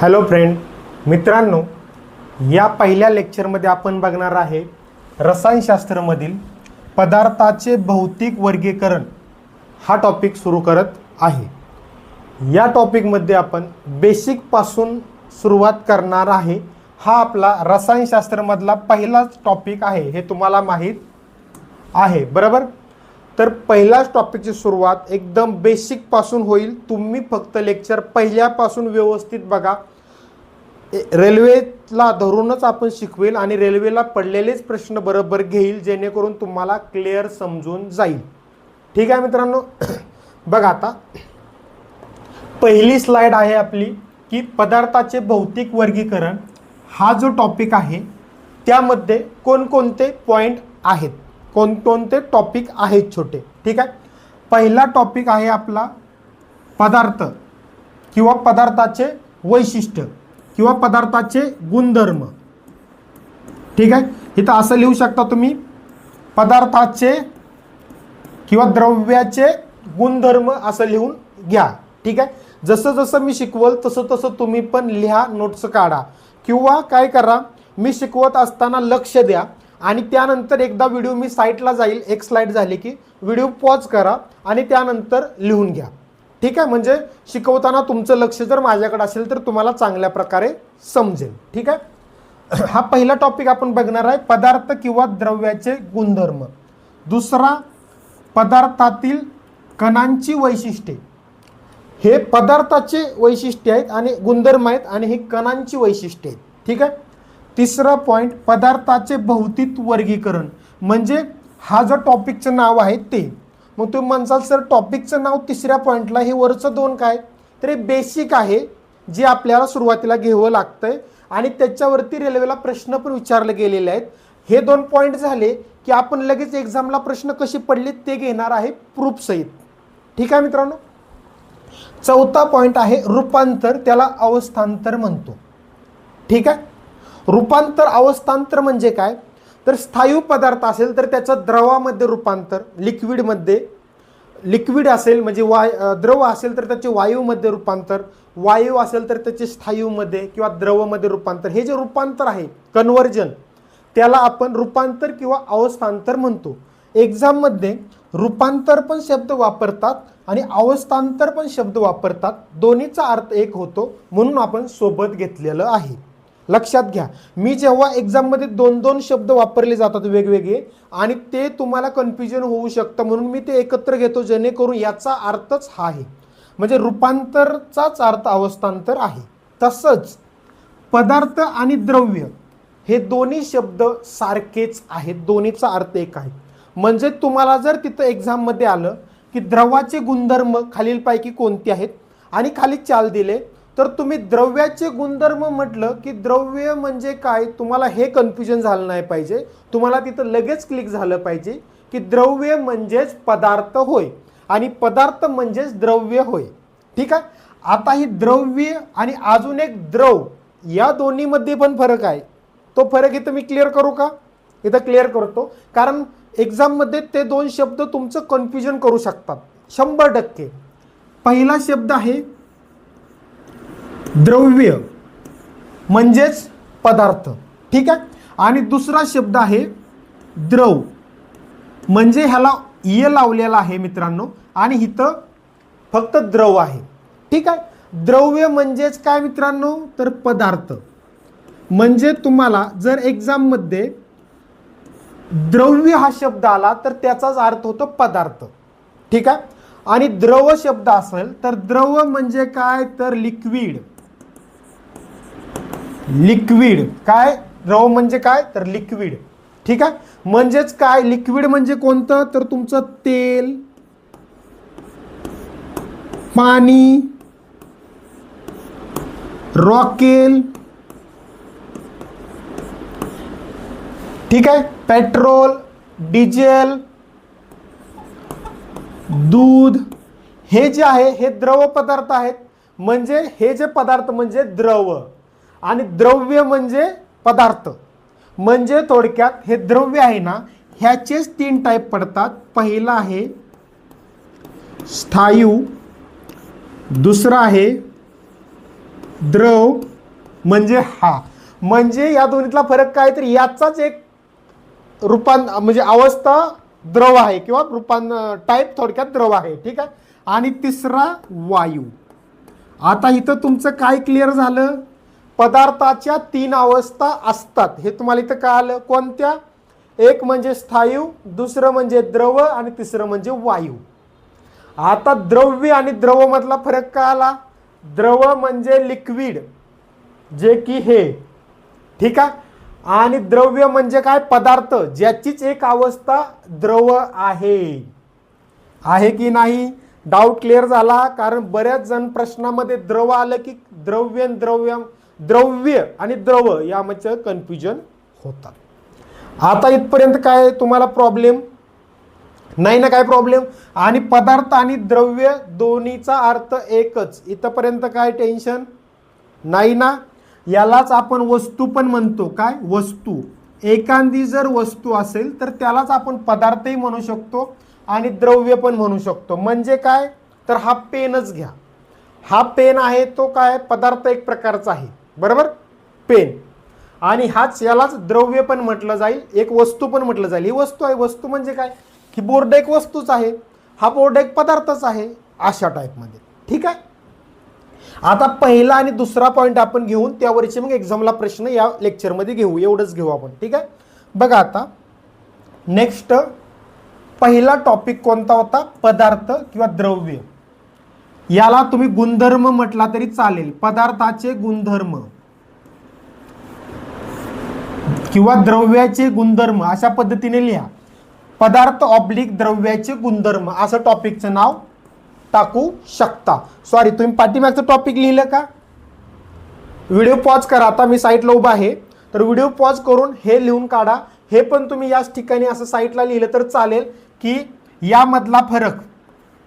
Hello friend, मित्रांनो, या पहिल्या लेक्चरमध्ये आपण बघणार आहे रसायनशास्त्रमधील पदार्थाचे भौतिक वर्गीकरण हा टॉपिक सुरू करत आहे। या टॉपिकमध्ये आपण बेसिकपासून सुरुवात करणार आहे। हा आपला रसायनशास्त्रमधला पहिलाच टॉपिक आहे, हे तुम्हाला माहीत आहे बरोबर। तर पहिल्याच टॉपिकची सुरुवात एकदम बेसिक पासून होईल। तुम्ही फक्त लेक्चर पहिल्यापासून व्यवस्थित बघा। रेल्वेला धरूनच आपण शिकवेल आणि रेल्वेला पडलेलेच प्रश्न बरोबर घेईल, जेणेकरून तुम्हाला क्लिअर समजून जाईल। ठीक आहे मित्रांनो, बघा आता पहिली स्लाइड आहे आपली की पदार्थाचे भौतिक वर्गीकरण हा जो टॉपिक आहे त्यामध्ये कोणकोणते पॉइंट आहेत, कोणकोणते टॉपिक आहेत छोटे। ठीक आहे, पहिला टॉपिक आहे आपला पदार्थ किंवा पदार्थाचे वैशिष्ट्य किंवा पदार्थाचे गुणधर्म। ठीक आहे, इथं असं लिहू शकता तुम्ही, पदार्थाचे किंवा द्रव्याचे गुणधर्म असं लिहून घ्या। ठीक आहे, जसं जसं मी शिकवल तसं तसं तुम्ही पण लिहा, नोट्स काढा किंवा काय करा, मी शिकवत असताना लक्ष द्या आणि त्यानंतर एकदा व्हिडिओ मी साईटला जाईल, एक स्लाइड झाली की व्हिडिओ पॉज करा आणि त्यानंतर लिहून घ्या। ठीक आहे, म्हणजे शिकवताना तुमचं लक्ष जर माझ्याकडे असेल तर तुम्हाला चांगल्या प्रकारे समजेल। ठीक आहे, हा पहिला टॉपिक आपण बघणार आहे, पदार्थ किंवा द्रव्याचे गुणधर्म। दुसरा, पदार्थातील कणांची वैशिष्ट्ये। हे पदार्थाचे वैशिष्ट्य आहेत आणि गुणधर्म आहेत आणि हे कणांची वैशिष्ट्ये आहेत। ठीक आहे, तिसरा पॉइंट, पदार्थाचे भौतिक वर्गीकरण, म्हणजे हा जो टॉपिकचं नाव आहे ते। मग तुम्ही म्हणसाल सर टॉपिकचं नाव तिसऱ्या पॉइंटला, हे वरचं दोन काय, तर हे बेसिक आहे जे आपल्याला सुरुवातीला घ्यावं लागतंय आणि त्याच्यावरती रेल्वेला प्रश्न पण विचारले गेलेले आहेत। हे दोन पॉइंट झाले की आपण लगेच एक्झामला प्रश्न कसे पडले ते घेणार आहे प्रूफ सहित। ठीक आहे मित्रांनो, चौथा पॉइंट आहे रूपांतर, त्याला अवस्थांतर म्हणतो। ठीक आहे, रूपांतर अवस्थांतर म्हणजे काय, तर स्थायू पदार्थ असेल तर त्याचं द्रवामध्ये रूपांतर, लिक्विड असेल म्हणजे द्रव असेल तर त्याचे वायूमध्ये रूपांतर, वायू असेल तर त्याचे स्थायूमध्ये किंवा द्रवमध्ये रूपांतर। हे जे रूपांतर आहे कन्व्हर्जन, त्याला आपण रूपांतर किंवा अवस्थांतर म्हणतो। एक्झाममध्ये रूपांतर पण शब्द वापरतात आणि अवस्थांतर पण शब्द वापरतात, दोन्हीचा अर्थ एक होतो, म्हणून आपण सोबत घेतलेलं आहे। लक्षात घ्या, मी जेव्हा एक्झाममध्ये दोन दोन शब्द वापरले जातात वेगवेगळे आणि ते तुम्हाला कन्फ्युजन होऊ शकतं, म्हणून मी ते एकत्र घेतो, जेणेकरून याचा अर्थच हा आहे, म्हणजे रूपांतरचाच अर्थ अवस्थांतर आहे। तसंच पदार्थ आणि द्रव्य हे दोन्ही शब्द सारखेच आहेत, दोन्हीचा अर्थ एक आहे। म्हणजे तुम्हाला जर तिथं एक्झाममध्ये आलं की द्रवाचे गुणधर्म खालीलपैकी कोणते आहेत आणि खाली चाल दिले, तर तुम्ही द्रव्याचे गुणधर्म म्हटलं की द्रव्य म्हणजे काय, तुम्हाला हे कन्फ्युजन झालं नाही पाहिजे, तुम्हाला तिथं लगेच क्लिक झालं पाहिजे की द्रव्य म्हणजेच पदार्थ होय आणि पदार्थ म्हणजेच द्रव्य होय। ठीक आहे, आता ही द्रव्य आणि अजून एक द्रव, या दोन्हीमध्ये पण फरक आहे। तो फरक इथं मी क्लिअर करू का, इथं क्लिअर करतो, कारण एक्झाममध्ये ते दोन शब्द तुमचं कन्फ्युजन करू शकतात 100%। पहिला शब्द आहे द्रव्य म्हणजेच पदार्थ। ठीक आहे, आणि दुसरा शब्द आहे द्रव, म्हणजे ह्याला ये लावलेला आहे मित्रांनो आणि इथं फक्त द्रव आहे। ठीक आहे, द्रव्य म्हणजेच काय मित्रांनो, तर पदार्थ। म्हणजे तुम्हाला जर एक्झाममध्ये द्रव्य हा शब्द आला तर त्याचाच अर्थ होतो पदार्थ। ठीक आहे, आणि द्रव शब्द असेल तर द्रव म्हणजे काय, तर लिक्विड। काय, द्रव म्हणजे काय, तर लिक्विड। ठीक आहे, म्हणजेच काय, लिक्विड म्हणजे कोणतं, तर तुमचं तेल, पाणी, रॉकेल, ठीक आहे, पेट्रोल, डिझेल, दूध, हे जे आहे हे द्रव पदार्थ आहेत। म्हणजे हे जे पदार्थ म्हणजे द्रव आणि द्रव्य म्हणजे पदार्थ। म्हणजे थोडक्यात हे द्रव्य आहे ना, ह्याचेच तीन टाईप पडतात। पहिला आहे स्थायू, दुसरा आहे द्रव म्हणजे हा, म्हणजे या दोन्हीतला फरक काय, तर याचाच एक म्हणजे अवस्था द्रव आहे किंवा टाईप थोडक्यात द्रव आहे. ठीक आहे. आणि तिसरा वायू. आता इथं तुमचं काय क्लिअर झालं, पदार्थाच्या 3 अवस्था असतात हे तुम्हाला इथं कळालं. कोणत्या, एक म्हणजे स्थायू, दुसरं म्हणजे द्रव आणि तिसरं म्हणजे वायू. आता द्रव्य आणि द्रव मधला फरक काय आला, द्रव म्हणजे लिक्विड जे की हे, ठीक आहे, आणि द्रव्य म्हणजे काय, पदार्थ ज्याचीच एक अवस्था द्रव आहे की नाही. डाऊट क्लिअर झाला, कारण बऱ्याच जण प्रश्नामध्ये द्रव आलं की द्रव्य आणि द्रव यामध्ये कन्फ्युजन होतात. आता इथपर्यंत काय तुम्हाला प्रॉब्लेम नाही ना, काय प्रॉब्लेम. आणि पदार्थ आणि द्रव्य दोन्हीचा अर्थ एकच, इथपर्यंत काय टेन्शन नाही ना. यालाच आपण वस्तू पण म्हणतो. काय वस्तू, एखादी जर वस्तू असेल तर त्यालाच आपण पदार्थही म्हणू शकतो आणि द्रव्य पण म्हणू शकतो. म्हणजे काय, तर हा पेनच घ्या, हा पेन आहे तो काय पदार्थ एक प्रकारचा आहे, बरोबर, पेन. आणि हाच यालाच द्रव्य पण म्हटलं जाईल, एक वस्तू पण म्हटलं जाईल. ही वस्तू आहे. वस्तू म्हणजे काय, ही बोर्ड एक वस्तूच आहे, हा बोर्ड एक पदार्थच आहे, अशा टाईपमध्ये. ठीक आहे. आता पहिला आणि दुसरा पॉईंट आपण घेऊन त्यावरचे मग एक्झामला प्रश्न या लेक्चरमध्ये घेऊ, एवढंच घेऊ आपण. ठीक आहे. बघा आता नेक्स्ट पहिला टॉपिक कोणता होता, पदार्थ किंवा द्रव्य. याला तुम्ही गुणधर्म म्हटला तरी चालेल. पदार्थाचे गुणधर्म किंवा द्रव्याचे गुणधर्म अशा पद्धतीने लिहा. पदार्थ ऑब्लिक द्रव्याचे गुणधर्म असं टॉपिकचं नाव टाकू शकता. सॉरी, तुम्ही पाठीमागचं टॉपिक लिहिलं का, व्हिडिओ पॉज करा. आता मी साईटला उभा आहे तर व्हिडिओ पॉज करून हे लिहून काढा. हे पण तुम्ही याच ठिकाणी असं साईटला लिहिलं तर चालेल की यामधला फरक,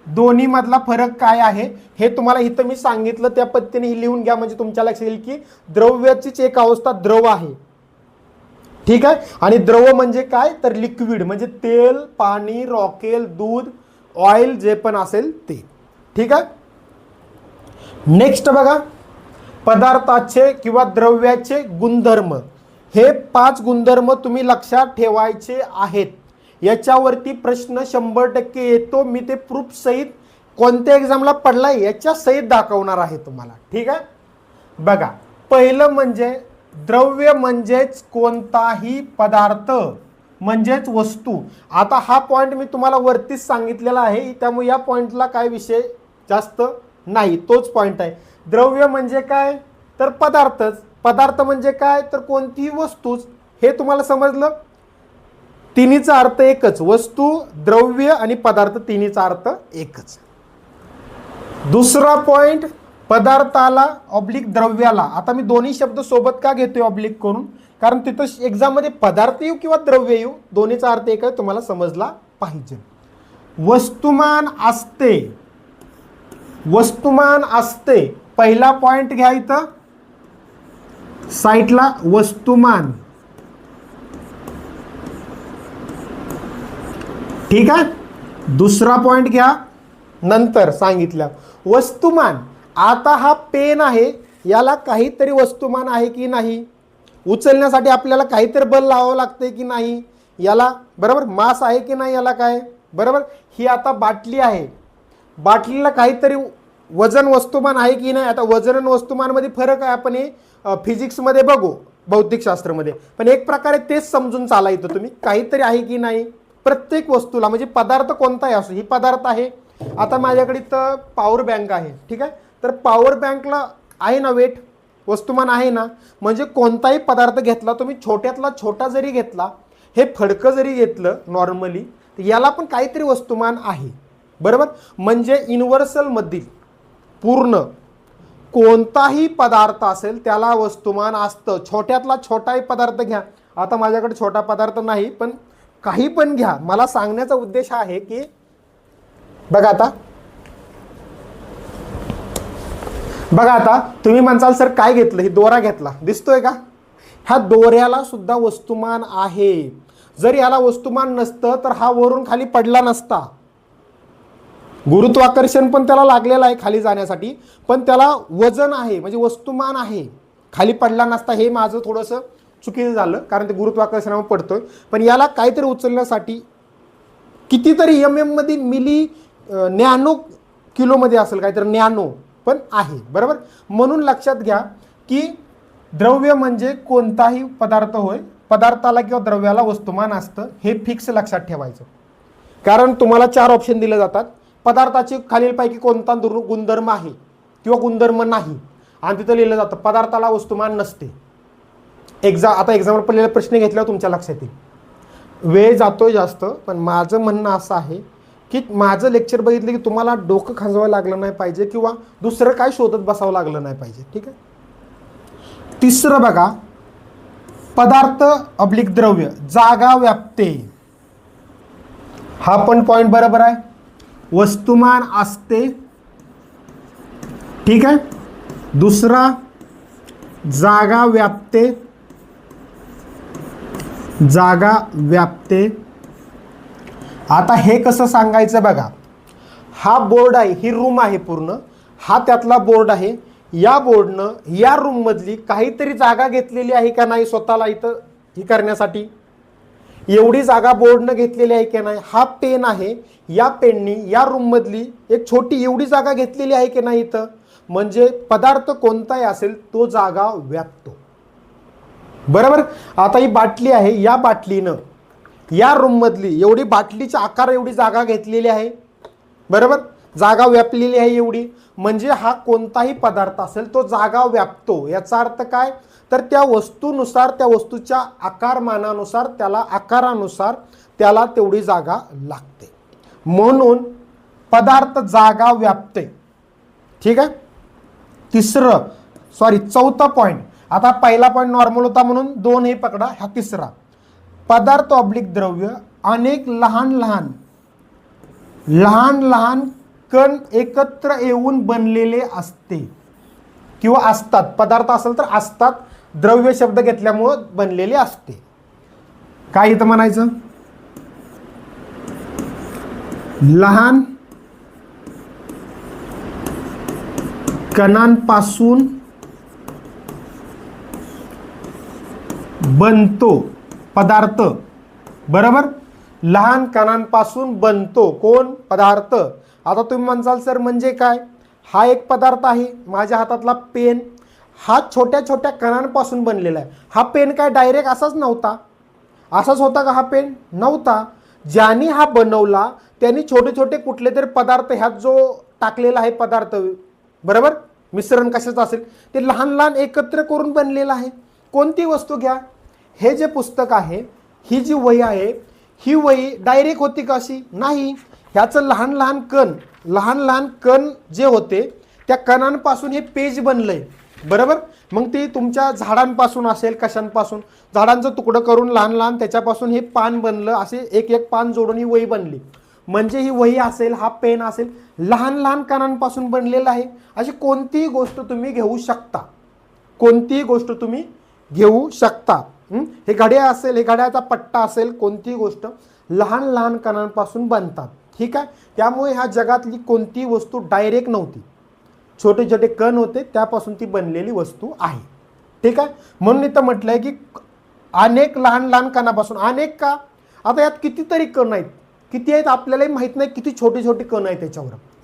दोन्ही मधला फरक काय आहे हे तुम्हाला इथं मी सांगितलं त्या पद्धतीने लिहून घ्या. म्हणजे तुमच्या लक्षात येईल की द्रव्याचीच एक अवस्था द्रव आहे. ठीक आहे. आणि द्रव म्हणजे काय, तर लिक्विड म्हणजे तेल, पाणी, रॉकेल, दूध, ऑइल जे पण असेल ते. ठीक आहे. नेक्स्ट बघा, पदार्थाचे किंवा द्रव्याचे गुणधर्म. हे 5 गुणधर्म तुम्ही लक्षात ठेवायचे आहेत. याच्यावरती प्रश्न 100% येतो. मी ते प्रूफ सहित कोणत्या एक्झामला पडलाय याच्या सहित दाखवणार आहे तुम्हाला. ठीक आहे. बघा, पहिलं म्हणजे द्रव्य म्हणजेच कोणताही पदार्थ म्हणजेच वस्तू. आता हा पॉइंट मी तुम्हाला वरतीच सांगितलेला आहे, त्यामुळे या पॉइंटला काय विषय जास्त नाही, तोच पॉइंट आहे. द्रव्य म्हणजे काय, तर पदार्थच. पदार्थ म्हणजे काय, तर कोणतीही वस्तूच. हे तुम्हाला समजलं. तिन्हीचा अर्थ एकच, वस्तू, द्रव्य आणि पदार्थ तिन्हीचा अर्थ एकच. दुसरा पॉइंट, पदार्थाला ऑब्लिक द्रव्याला. आता मी दोन्ही शब्द सोबत का घेतोय ऑब्लिक करून, कारण तिथं एक्झाम मध्ये पदार्थ येऊ किंवा द्रव्य येऊ दोन्हीचा अर्थ एक आहे, तुम्हाला समजला पाहिजे. वस्तुमान असते, वस्तुमान असते. पहिला पॉइंट घ्या इथं साईटला, वस्तुमान. ठीक आहे. दुसरा पॉइंट घ्या नंतर सांगितलं, वस्तुमान. आता हा पेन आहे, याला काहीतरी वस्तुमान आहे की नाही, उचलण्यासाठी आपल्याला काहीतरी बल लावावं लागतंय की नाही याला, बरोबर, मास आहे की नाही याला, काय, बरोबर. ही आता बाटली आहे, बाटलीला काहीतरी वजन वस्तुमान आहे की नाही. आता वजन आणि वस्तुमानमध्ये फरक आहे, आपण हे फिजिक्समध्ये बघू, भौतिकशास्त्रामध्ये. पण एक प्रकारे तेच समजून चालायचं तुम्ही, काहीतरी आहे की नाही प्रत्येक वस्तूला. म्हणजे पदार्थ कोणताही असो, ही पदार्थ आहे. आता माझ्याकडे तर पॉवर बँक आहे, ठीक आहे. तर पॉवर बँकला आहे ना वेट, वस्तुमान आहे ना. म्हणजे कोणताही पदार्थ घेतला तुम्ही, छोट्यातला छोटा जरी घेतला, हे फडकं जरी घेतलं नॉर्मली, तर याला पण काहीतरी वस्तुमान आहे, बरोबर. म्हणजे युनिव्हर्सल मधील पूर्ण कोणताही पदार्थ असेल त्याला वस्तुमान असतं. छोट्यातला छोटाही पदार्थ घ्या. आता माझ्याकडे छोटा पदार्थ नाही, पण काही पण घ्या. मला सांगण्याचा उद्देश आहे की बघा आता तुम्ही म्हणसाल सर काय घेतलं, ही दोरा घेतला दिसतोय का, ह्या दोऱ्याला सुद्धा वस्तुमान आहे. जर याला वस्तुमान नसतं तर हा वरून खाली पडला नसता. गुरुत्वाकर्षण पण त्याला लागलेलं आहे खाली जाण्यासाठी, पण त्याला वजन आहे म्हणजे वस्तुमान आहे. खाली पडला नसता, हे माझं थोडंसं चुकीचं झालं कारण ते गुरुत्वाकर्षणावर पडतोय. पण याला काहीतरी उचलण्यासाठी कितीतरी MM मध्ये मिली नॅनो किलोमध्ये असेल काहीतरी नॅनो पण आहे, बरोबर. म्हणून लक्षात घ्या की द्रव्य म्हणजे कोणताही पदार्थ होय, पदार्थाला किंवा द्रव्याला वस्तुमान असतं, हे फिक्स लक्षात ठेवायचं. कारण तुम्हाला 4 ऑप्शन दिले जातात, पदार्थाचे खालीलपैकी कोणता गुणधर्म आहे किंवा गुणधर्म नाही, आणि तिथं लिहिलं जातं पदार्थाला वस्तुमान नसते. आता एक्झाम्पल पहिला प्रश्न घेतल्यावर तुमच्या लक्षात येईल. वेळ जातोय जास्त, पण माझं म्हणणं असं आहे की माझं लेक्चर बघितलं की तुम्हाला डोकं खाजवावं लागलं नाही पाहिजे किंवा दुसरं काय शोधत बसावं लागलं नाही पाहिजे. ठीक आहे. तिसरं बघा, पदार्थ अब्लिक द्रव्य जागा व्यापते. हा पण पॉइंट बरोबर आहे. वस्तुमान असते. ठीक आहे. दुसरा जागा व्यापते. जागा व्यापते. आता हे कसं सांगायचं बघा, हा बोर्ड आहे, ही रूम आहे पूर्ण, हा त्यातला बोर्ड आहे. या बोर्डनं या रूम मधली काहीतरी जागा घेतलेली आहे का नाही स्वतःला इथं ही करण्यासाठी, एवढी जागा बोर्डनं घेतलेली आहे की नाही. हा पेन आहे, या पेननी या रूम मधली एक छोटी एवढी जागा घेतलेली आहे की नाही इथं. म्हणजे पदार्थ कोणताही असेल तो जागा व्यापतो, बरोबर. आता ही बाटली आहे, या बाटलीनं या रूम मधली एवढी बाटलीच्या आकार एवढी जागा घेतलेली आहे, बरोबर. जागा व्यापलेली आहे एवढी, म्हणजे हा कोणताही पदार्थ असेल तो जागा व्यापतो. याचा अर्थ काय, तर त्या वस्तूनुसार, त्या वस्तूच्या आकारमानानुसार, त्याला आकारानुसार त्याला तेवढी जागा लागते. म्हणून पदार्थ जागा व्यापते. ठीक आहे. चौथा पॉइंट. आता पहिला पॉइंट नॉर्मल होता म्हणून 2 हे पकडा, हा तिसरा. पदार्थ ऑब्लिक द्रव्य अनेक लहान लहान कण एकत्र येऊन बनलेले असते किंवा असतात. पदार्थ असेल तर असतात, द्रव्य शब्द घेतल्यामुळं बनलेले असते. काय इथं म्हणायचं, लहान कणांपासून बनतो पदार्थ, बरोबर. लहान कणांपासून बनतो कोण, पदार्थ. आता तुम्ही म्हणसाल सर म्हणजे काय, हा एक पदार्थ आहे, माझ्या हातातला पेन हा छोट्या छोट्या कणांपासून बनलेला आहे. हा पेन काय डायरेक्ट असाच नव्हता, असाच होता का हा पेन, नव्हता. ज्यांनी हा बनवला त्यांनी छोटे छोटे कुठले तरी पदार्थ ह्यात जो टाकलेला आहे पदार्थ, बरोबर, मिश्रण कशाचं असेल ते लहान लहान एकत्र करून बनलेलं आहे. कोणती वस्तू घ्या, हे जे पुस्तक आहे, ही जी वही आहे, ही वही डायरेक्ट होती का अशी, नाही. ह्याचं लहान लहान कण जे होते त्या कणांपासून हे पेज बनलंय, बरोबर. मग ती तुमच्या झाडांपासून असेल, कशांपासून, झाडांचं तुकडं करून लहान लहान त्याच्यापासून हे पान बनलं, असे एक एक पान जोडून ही वही बनली. म्हणजे ही वही असेल, हा पेन असेल, लहान लहान कणांपासून बनलेला आहे. अशी कोणतीही गोष्ट तुम्ही घेऊ शकता, कोणतीही गोष्ट तुम्ही घेऊ शकता. हे घड्याळ असेल, हे घड्याळाचा पट्टा असेल, कोणतीही गोष्ट लहान लहान कणांपासून बनतात. ठीक आहे. त्यामुळे ह्या जगातली कोणतीही वस्तू डायरेक्ट नव्हती, छोटे छोटे कण होते, त्यापासून ती बनलेली वस्तू आहे. ठीक आहे. म्हणून इथं म्हटलंय की अनेक लहान लहान कणापासून. अनेक का, आता यात कितीतरी कण आहेत, किती आहेत आपल्यालाही माहित नाही, किती छोटे छोटे कण आहेत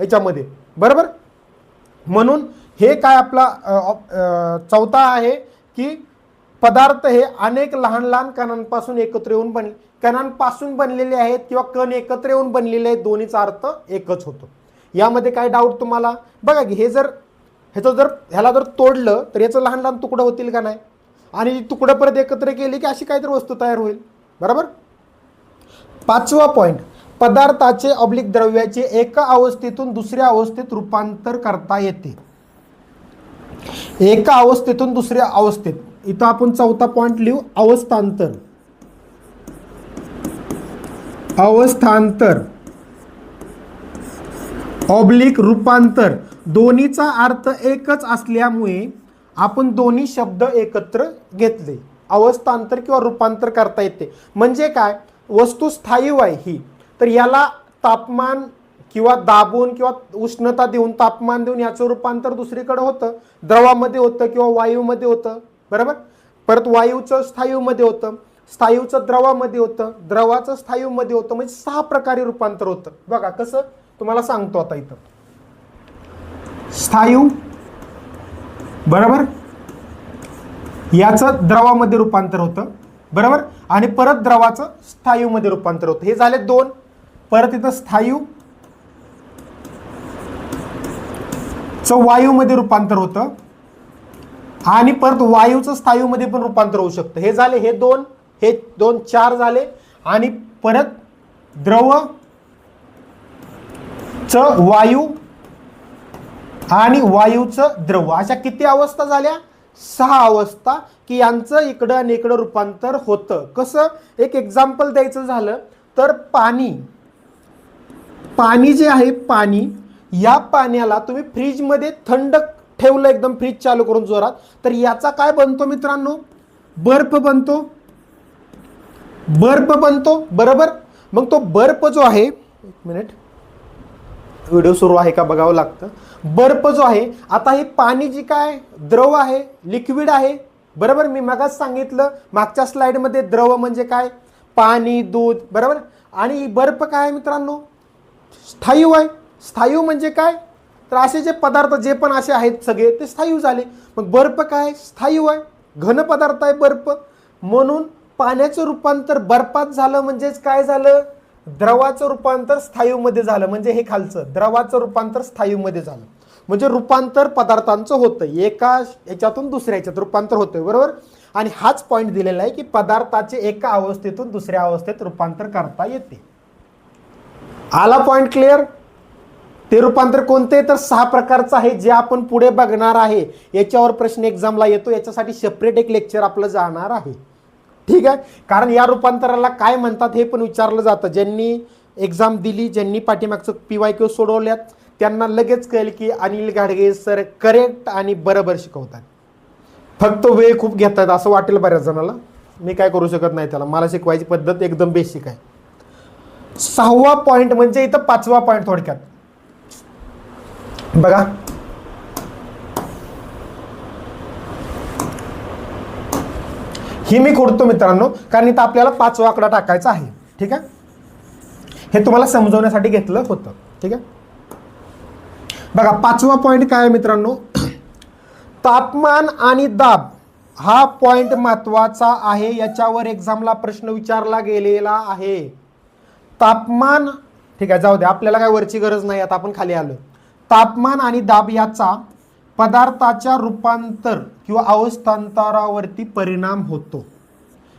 याच्यामध्ये, बरोबर. म्हणून हे काय आपला चौथा आहे की पदार्थ हे अनेक लहान लहान कणांपासून एकत्र येऊन कणांपासून बनलेले आहेत किंवा कण एकत्र येऊन बनलेले आहेत, दोन्हीचा अर्थ एकच होतो. यामध्ये काय डाऊट तुम्हाला, बघा की हे जर ह्याला जर तोडलं तर याचं लहान लहान तुकडं होतील का नाही, आणि तुकडं परत एकत्र केली की अशी काहीतरी वस्तू तयार होईल, बरोबर. 5वा पॉइंट, पदार्थाचे ऑब्लिक द्रव्याचे एका अवस्थेतून दुसऱ्या अवस्थेत रूपांतर करता येते. एका अवस्थेतून दुसऱ्या अवस्थेत, इथं आपण 4था पॉइंट लिहू, अवस्थांतर. ऑब्लिक रूपांतर, दोन्हीचा अर्थ एकच असल्यामुळे आपण दोन्ही शब्द एकत्र घेतले. अवस्थांतर किंवा रूपांतर करता येते. म्हणजे काय, वस्तू स्थायी आहे ही, तर याला तापमान किंवा दाबून किंवा उष्णता देऊन तापमान देऊन याचं रूपांतर दुसरीकडे होतं, द्रवामध्ये होतं किंवा वायूमध्ये होतं, बरोबर. परत वायूचं स्थायूमध्ये होतं, स्थायूचं द्रवामध्ये होतं, द्रवाचं स्थायूमध्ये होतं, म्हणजे 6 प्रकारे रूपांतर होतं. बघा कसं तुम्हाला सांगतो आता इथं. स्थायू, बरोबर, याचं द्रवामध्ये रूपांतर होतं, बरोबर, आणि परत द्रवाचं स्थायूमध्ये रूपांतर होतं. हे झाले 2. परत इथं स्थायू वायूमध्ये रूपांतर होतं आणि परत वायूचं स्थायूमध्ये पण रूपांतर होऊ शकतं. हे झाले हे 2, हे 2 4 झाले. आणि परत द्रव च वायू आणि वायूचं द्रव, अशा किती अवस्था झाल्या? 6 अवस्था, की यांचं इकडं आणि इकडं रूपांतर होतं. कसं, एक एक्झाम्पल द्यायचं झालं तर पाणी जे आहे, पाणी, या पाण्याला तुम्ही फ्रीजमध्ये थंड ठेवलं, एकदम फ्रीज चालू करून जोरात, तर याचा काय बनतो मित्रांनो? बर्फ बनतो, बर्फ बनतो, बरोबर. मग तो बर्फ जो आहे, एक मिनिट, व्हिडिओ सुरू आहे का बघावं लागतं. बर्फ जो आहे, आता हे पाणी जी काय द्रव आहे, लिक्विड आहे, बरोबर. मी मगाच सांगितलं मागच्या स्लाइडमध्ये, द्रव म्हणजे काय? पाणी, दूध, बरोबर. आणि बर्फ काय आहे मित्रांनो? स्थायू आहे. स्थायू म्हणजे काय? तर असे जे पदार्थ जे पण असे आहेत सगळे ते स्थायू झाले. मग बर्फ काय? स्थायू आहे, घन पदार्थ आहे बर्फ. म्हणून पाण्याचं रूपांतर बर्फात झालं, म्हणजेच काय झालं? द्रवाचं रूपांतर स्थायूमध्ये झालं. म्हणजे हे खालचं द्रवाचं रूपांतर स्थायूमध्ये झालं. म्हणजे रूपांतर पदार्थांचं होतं, एका याच्यातून दुसऱ्या याच्यात रूपांतर होतं, बरोबर. आणि हाच पॉईंट दिलेला आहे की पदार्थाचे एका अवस्थेतून दुसऱ्या अवस्थेत रूपांतर करता येते. आला पॉईंट क्लिअर? ते रूपांतर कोणते? तर 6 प्रकारचं आहे, जे आपण पुढे बघणार आहे. याच्यावर प्रश्न एक्झामला येतो, याच्यासाठी सेपरेट एक लेक्चर आपलं जाणार आहे, ठीक आहे. कारण या रूपांतराला काय म्हणतात हे पण विचारलं जातं. ज्यांनी एक्झाम दिली, ज्यांनी पाठीमागचं PYQ सोडवल्यात, त्यांना लगेच कळेल की अनिल घाडगे सर करेक्ट आणि बरोबर शिकवतात. फक्त वेळ खूप घेतात असं वाटेल बऱ्याच जणाला. मी काय करू शकत नाही त्याला, मला शिकवायची पद्धत एकदम बेसिक आहे. 6वा पॉईंट म्हणजे इथं 5वा पॉईंट थोडक्यात बघा. ही मी खोडतो मित्रांनो, कारण इथं आपल्याला 5वा आकडा टाकायचा आहे, ठीक आहे. हे तुम्हाला समजवण्यासाठी घेतलं होतं, ठीक आहे. बघा 5वा पॉईंट काय आहे मित्रांनो? तापमान आणि दाब हा पॉईंट महत्वाचा आहे. याच्यावर एक्झामला प्रश्न विचारला गेलेला आहे. तापमान, ठीक आहे, जाऊ दे, आपल्याला काय वरची गरज नाही, आता आपण खाली आलो. तापमान आणि दाब याचा पदार्थाच्या रूपांतर किंवा अवस्थांतरावरती परिणाम होतो.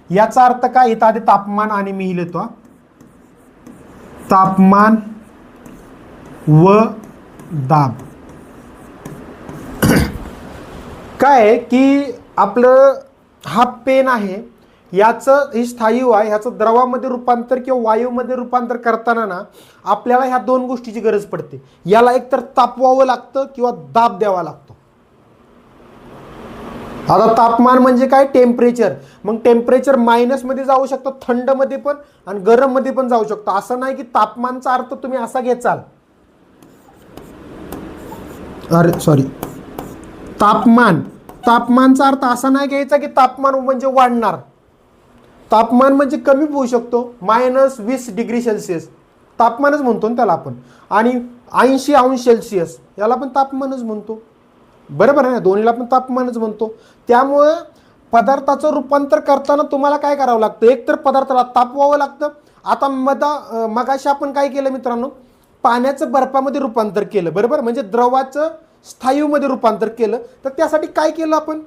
याचा अर्थ काय? इथं आधी तापमान आणि मी लिहितो, तापमान व दाब. काय की आपलं हा पेन आहे, याचं ही स्थायू आहे, ह्याचं द्रवामध्ये रूपांतर किंवा वायूमध्ये रूपांतर करताना ना आपल्याला ह्या 2 गोष्टीची गरज पडते. याला एकतर तापवावं लागतं किंवा दाब द्यावा लागतो. आता तापमान म्हणजे काय? टेम्परेचर. मग टेम्परेचर मायनसमध्ये जाऊ शकतं, थंडमध्ये पण आणि गरममध्ये पण जाऊ शकतं. असं नाही की तापमानचा अर्थ तुम्ही असा घेचाल, अरे सॉरी, तापमानचा अर्थ असा नाही घ्यायचा की तापमान म्हणजे वाढणार. तापमान म्हणजे कमी होऊ शकतो, -20 डिग्री सेल्सिअस तापमानच म्हणतो ना त्याला आपण. आणि 80 अंश सेल्सिअस याला पण तापमानच म्हणतो, बरोबर आहे ना. दोन्हीला पण तापमानच म्हणतो. त्यामुळे पदार्थाचं रूपांतर करताना तुम्हाला काय करावं लागतं? एक तर पदार्थाला तापवावं लागतं. आता मगाशी आपण काय केलं मित्रांनो? पाण्याचं बर्फामध्ये रूपांतर केलं, बरोबर. म्हणजे द्रवाचं स्थायूमध्ये रूपांतर केलं. तर त्यासाठी काय केलं आपण?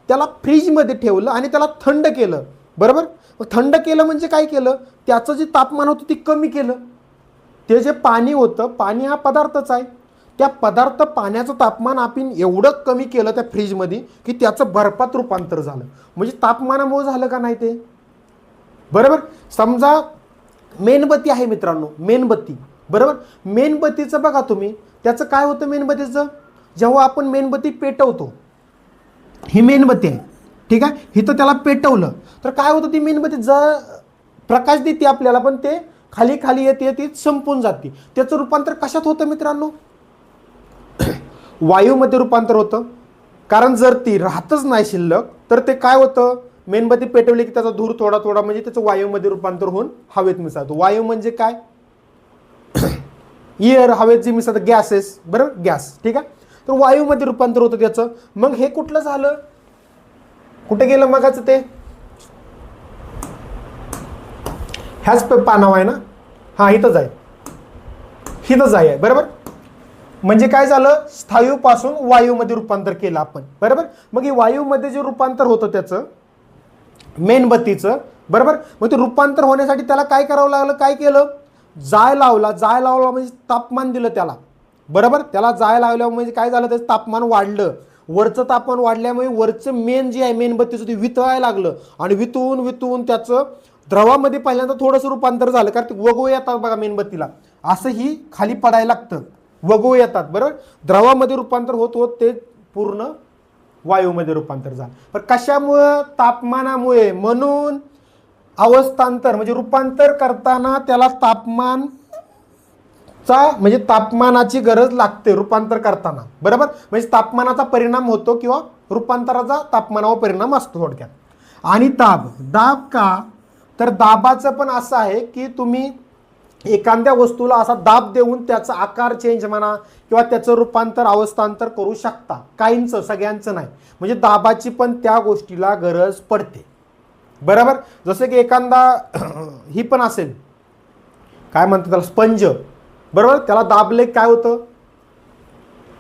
त्याला फ्रीजमध्ये ठेवलं आणि त्याला थंड केलं, बरोबर. थंड केलं म्हणजे काय केलं? त्याचं जे तापमान होतं ते कमी केलं. ते जे पाणी होतं, पाणी हा पदार्थच आहे, त्या पाण्याचं तापमान आपण एवढं कमी केलं त्या फ्रीजमध्ये की त्याचं बर्फात रूपांतर झालं. म्हणजे तापमानामुळे झालं का नाही ते, बरोबर. समजा मेणबत्ती आहे मित्रांनो, मेणबत्ती, बरोबर. मेणबत्तीचं बघा तुम्ही, त्याचं काय होतं मेणबत्तीचं? जेव्हा आपण मेणबत्ती पेटवतो, ही मेणबत्ती आहे, ठीक आहे, इथं त्याला पेटवलं तर काय होतं? ती मेणबत्ती प्रकाश देते आपल्याला, पण ते खाली खाली येते येते संपून जाते. त्याचं रूपांतर कशात होतं मित्रांनो? वायूमध्ये रूपांतर होतं. कारण जर ती राहतच नाही शिल्लक तर ते काय होतं, मेणबत्ती पेटवली की त्याचा धूर थोडा थोडा म्हणजे त्याचं वायूमध्ये रूपांतर होऊन हवेत मिसळतो. वायू म्हणजे काय? एअर, हवेत जे मिसळतं गॅसेस, बरोबर, गॅस. ठीक आहे, तर वायूमध्ये रूपांतर होतं त्याचं. मग हे कुठलं झालं, कुठे गेलं मगाचं ते? ह्याच पानावर आहे ना, हा इथंच आहे, इथंच आहे, बरोबर. म्हणजे काय झालं, स्थायूपासून वायूमध्ये रूपांतर केलं आपण, बरोबर. मग हे वायूमध्ये जे रूपांतर होतं त्याचं मेणबत्तीचं, बरोबर. मग ते रूपांतर होण्यासाठी त्याला काय करावं लागलं, काय केलं, जाळ लावला. जाळ लावला म्हणजे तापमान दिलं त्याला, बरोबर. त्याला जाळ लावल्यावर म्हणजे काय झालं, त्याचं तापमान वाढलं. वरचं तापमान वाढल्यामुळे वरचं मेन जे आहे मेणबत्तीचं ते वितळायला लागलं आणि वितळून वितळून त्याचं द्रवामध्ये पहिल्यांदा थोडंसं रूपांतर झालं. कारण ते वगळू येतात बघा मेणबत्तीला, असंही खाली पडायला लागतं, वगळू येतात, बरोबर. द्रवामध्ये रूपांतर होत होत ते पूर्ण वायूमध्ये रूपांतर झालं. पण कशामुळं? तापमानामुळे. म्हणून अवस्थांतर म्हणजे रूपांतर करताना त्याला म्हणजे तापमानाची गरज लागते रूपांतर करताना, बरोबर. म्हणजे तापमानाचा परिणाम होतो किंवा रूपांतराचा तापमानावर परिणाम असतो थोडक्यात. आणि दाब, दाब का, तर दाबाचं पण असं आहे की तुम्ही एखाद्या वस्तूला असा दाब देऊन त्याचा आकार चेंज म्हणा किंवा त्याचं रूपांतर अवस्थांतर करू शकता. काहींचं, सगळ्यांचं नाही. म्हणजे दाबाची पण त्या गोष्टीला गरज पडते, बरोबर. जसं की एखादा ही पण असेल, काय म्हणतात त्याला, स्पंज, बरोबर. त्याला दाबले काय होतं,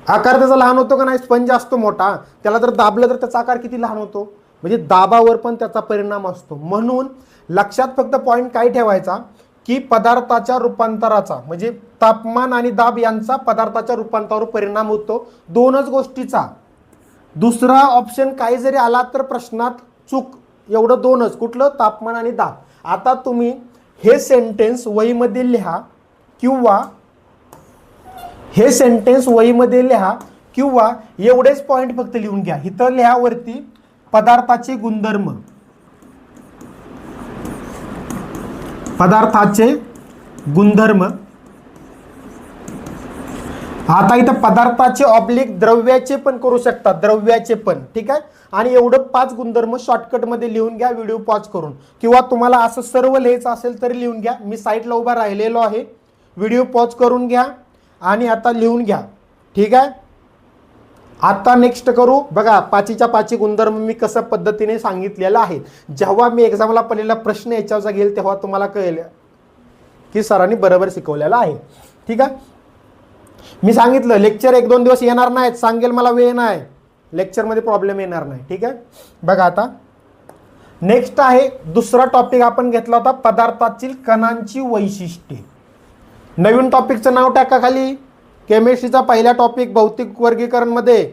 आकार त्याचा लहान होतो का नाही? स्पंज असतो मोठा, त्याला जर दाबलं तर त्याचा आकार किती लहान होतो. म्हणजे दाबावर पण त्याचा परिणाम असतो. म्हणून लक्षात फक्त पॉईंट काय ठेवायचा की पदार्थाच्या रूपांतराचा म्हणजे तापमान आणि दाब यांचा पदार्थाच्या रूपांतरावर परिणाम होतो, दोनच गोष्टीचा. दुसरा ऑप्शन काही जरी आला तर प्रश्नात चूक, एवढं दोनच. कुठलं? तापमान आणि दाब. आता तुम्ही हे सेंटेन्स वहीमध्ये लिहा किंवा हे सेंटेन्स वहीमध्ये लिहा किंवा एवढेच पॉईंट फक्त लिहून घ्या. इथं लिहा वरती पदार्थाचे गुणधर्म, पदार्थाचे गुणधर्म. आता इथं पदार्थाचे ऑब्लिक द्रव्याचे पण करू शकतात, द्रव्याचे पण, ठीक आहे. आणि एवढं 5 गुणधर्म शॉर्टकटमध्ये लिहून घ्या व्हिडिओ पॉज करून, किंवा तुम्हाला असं सर्व लिहायचं असेल तरी लिहून घ्या. मी साईडला उभा राहिलेलो आहे, व्हिडिओ पॉज करून घ्या आणि आता लिहून घ्या, ठीक आहे. आता नेक्स्ट करू. बघा 5च्या 5 गुणधर्म मी कसं पद्धतीने सांगितलेलं आहे. जेव्हा मी एक्झामला पहिला प्रश्न याच्यावर घेईल तेव्हा तुम्हाला कळेल की सरांनी बरोबर शिकवलेलं आहे, ठीक आहे. मी सांगितलं लेक्चर 1-2 दिवस येणार नाहीत, सांगेल मला वेळ नाही, लेक्चरमध्ये प्रॉब्लेम येणार नाही, ठीक आहे. बघा आता नेक्स्ट आहे दुसरा टॉपिक आपण घेतला होता, पदार्थातील कणांची वैशिष्ट्ये. नवीन टॉपिकचं नाव टाका खाली. केमिस्ट्रीचा पहिला टॉपिक भौतिक वर्गीकरणमध्ये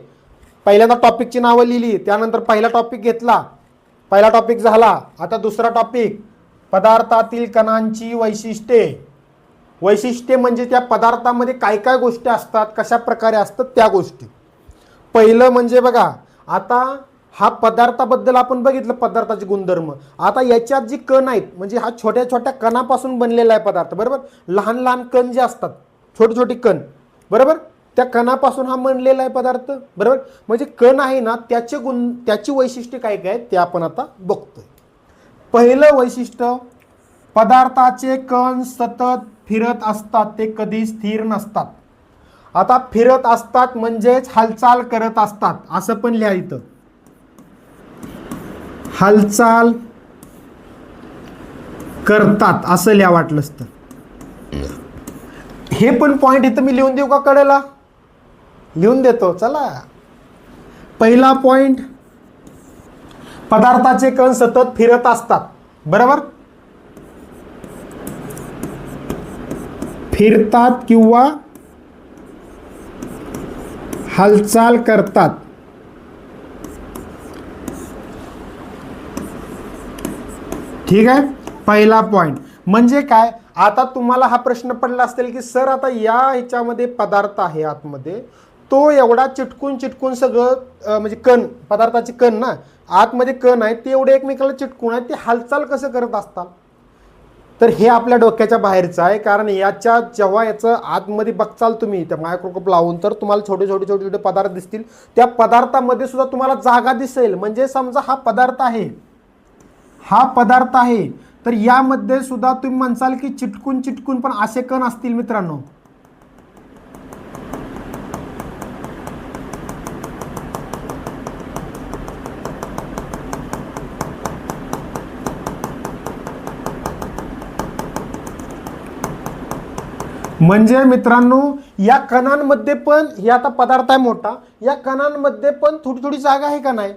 पहिल्यांदा टॉपिकची नावं लिहिली, त्यानंतर पहिला टॉपिक घेतला, पहिला टॉपिक झाला. आता दुसरा टॉपिक पदार्थातील कणांची वैशिष्ट्ये. वैशिष्ट्ये म्हणजे त्या पदार्थामध्ये काय काय गोष्टी असतात, कशा प्रकारे असतात त्या गोष्टी. पहिलं म्हणजे बघा आता हा पदार्थाबद्दल आपण बघितलं, पदार्थाचे गुणधर्म. आता याच्यात जी कण आहेत म्हणजे हा छोट्या छोट्या कणापासून बनलेला आहे पदार्थ, बरोबर. लहान लहान कण जे असतात, छोटी छोटी कण, बरोबर, त्या कणापासून हा बनलेला आहे पदार्थ, बरोबर. म्हणजे कण आहे ना त्याची वैशिष्ट्ये काय काय ते आपण आता बघतोय. पहिलं वैशिष्ट्य, पदार्थाचे कण सतत फिरत असतात, ते कधी स्थिर नसतात. आता फिरत असतात म्हणजेच हालचाल करत असतात, असं पण लिहा इथं, हालचाल करतात असं लिहा वाटलंच तर. हे पण पॉइंट इथं मी लिहून देऊ का कडेला? लिहून देतो, चला. पहिला पॉइंट, पदार्थाचे कण सतत फिरत असतात, बरोबर. फिरतात किंवा हालचाल करतात. ठीक आहे, पहिला पॉइंट. म्हणजे काय, आता तुम्हाला हा प्रश्न पडला असेल की सर आता या ह्याच्यामध्ये पदार्थ आहे आतमध्ये, तो एवढा चिटकून सगळं म्हणजे कण, पदार्थाचे कण ना, आतमध्ये कण आहेत ते एवढे एकमेकाला चिटकून आहेत, ते हालचाल कसं करत असतात. तर हे आपल्या डोक्याच्या बाहेरचं आहे, कारण याच्या जेव्हा याचं आतमध्ये बघचाल तुम्ही त्या मायक्रोस्कोप लावून, तर तुम्हाला छोटे छोटे छोटे छोटे पदार्थ दिसतील. त्या पदार्थामध्ये सुद्धा तुम्हाला जागा दिसेल. म्हणजे समजा हा पदार्थ आहे, हा पदार्थ आहे, तर यामध्ये सुद्धा तुम्ही म्हणसाल की चिटकून चिटकून पण असे कण असतील मित्रांनो. म्हणजे मित्रांनो या कणांमध्ये पण, हे आता पदार्थ आहे मोठा, या कणांमध्ये पण थोडी थोडी जागा आहे का नाही,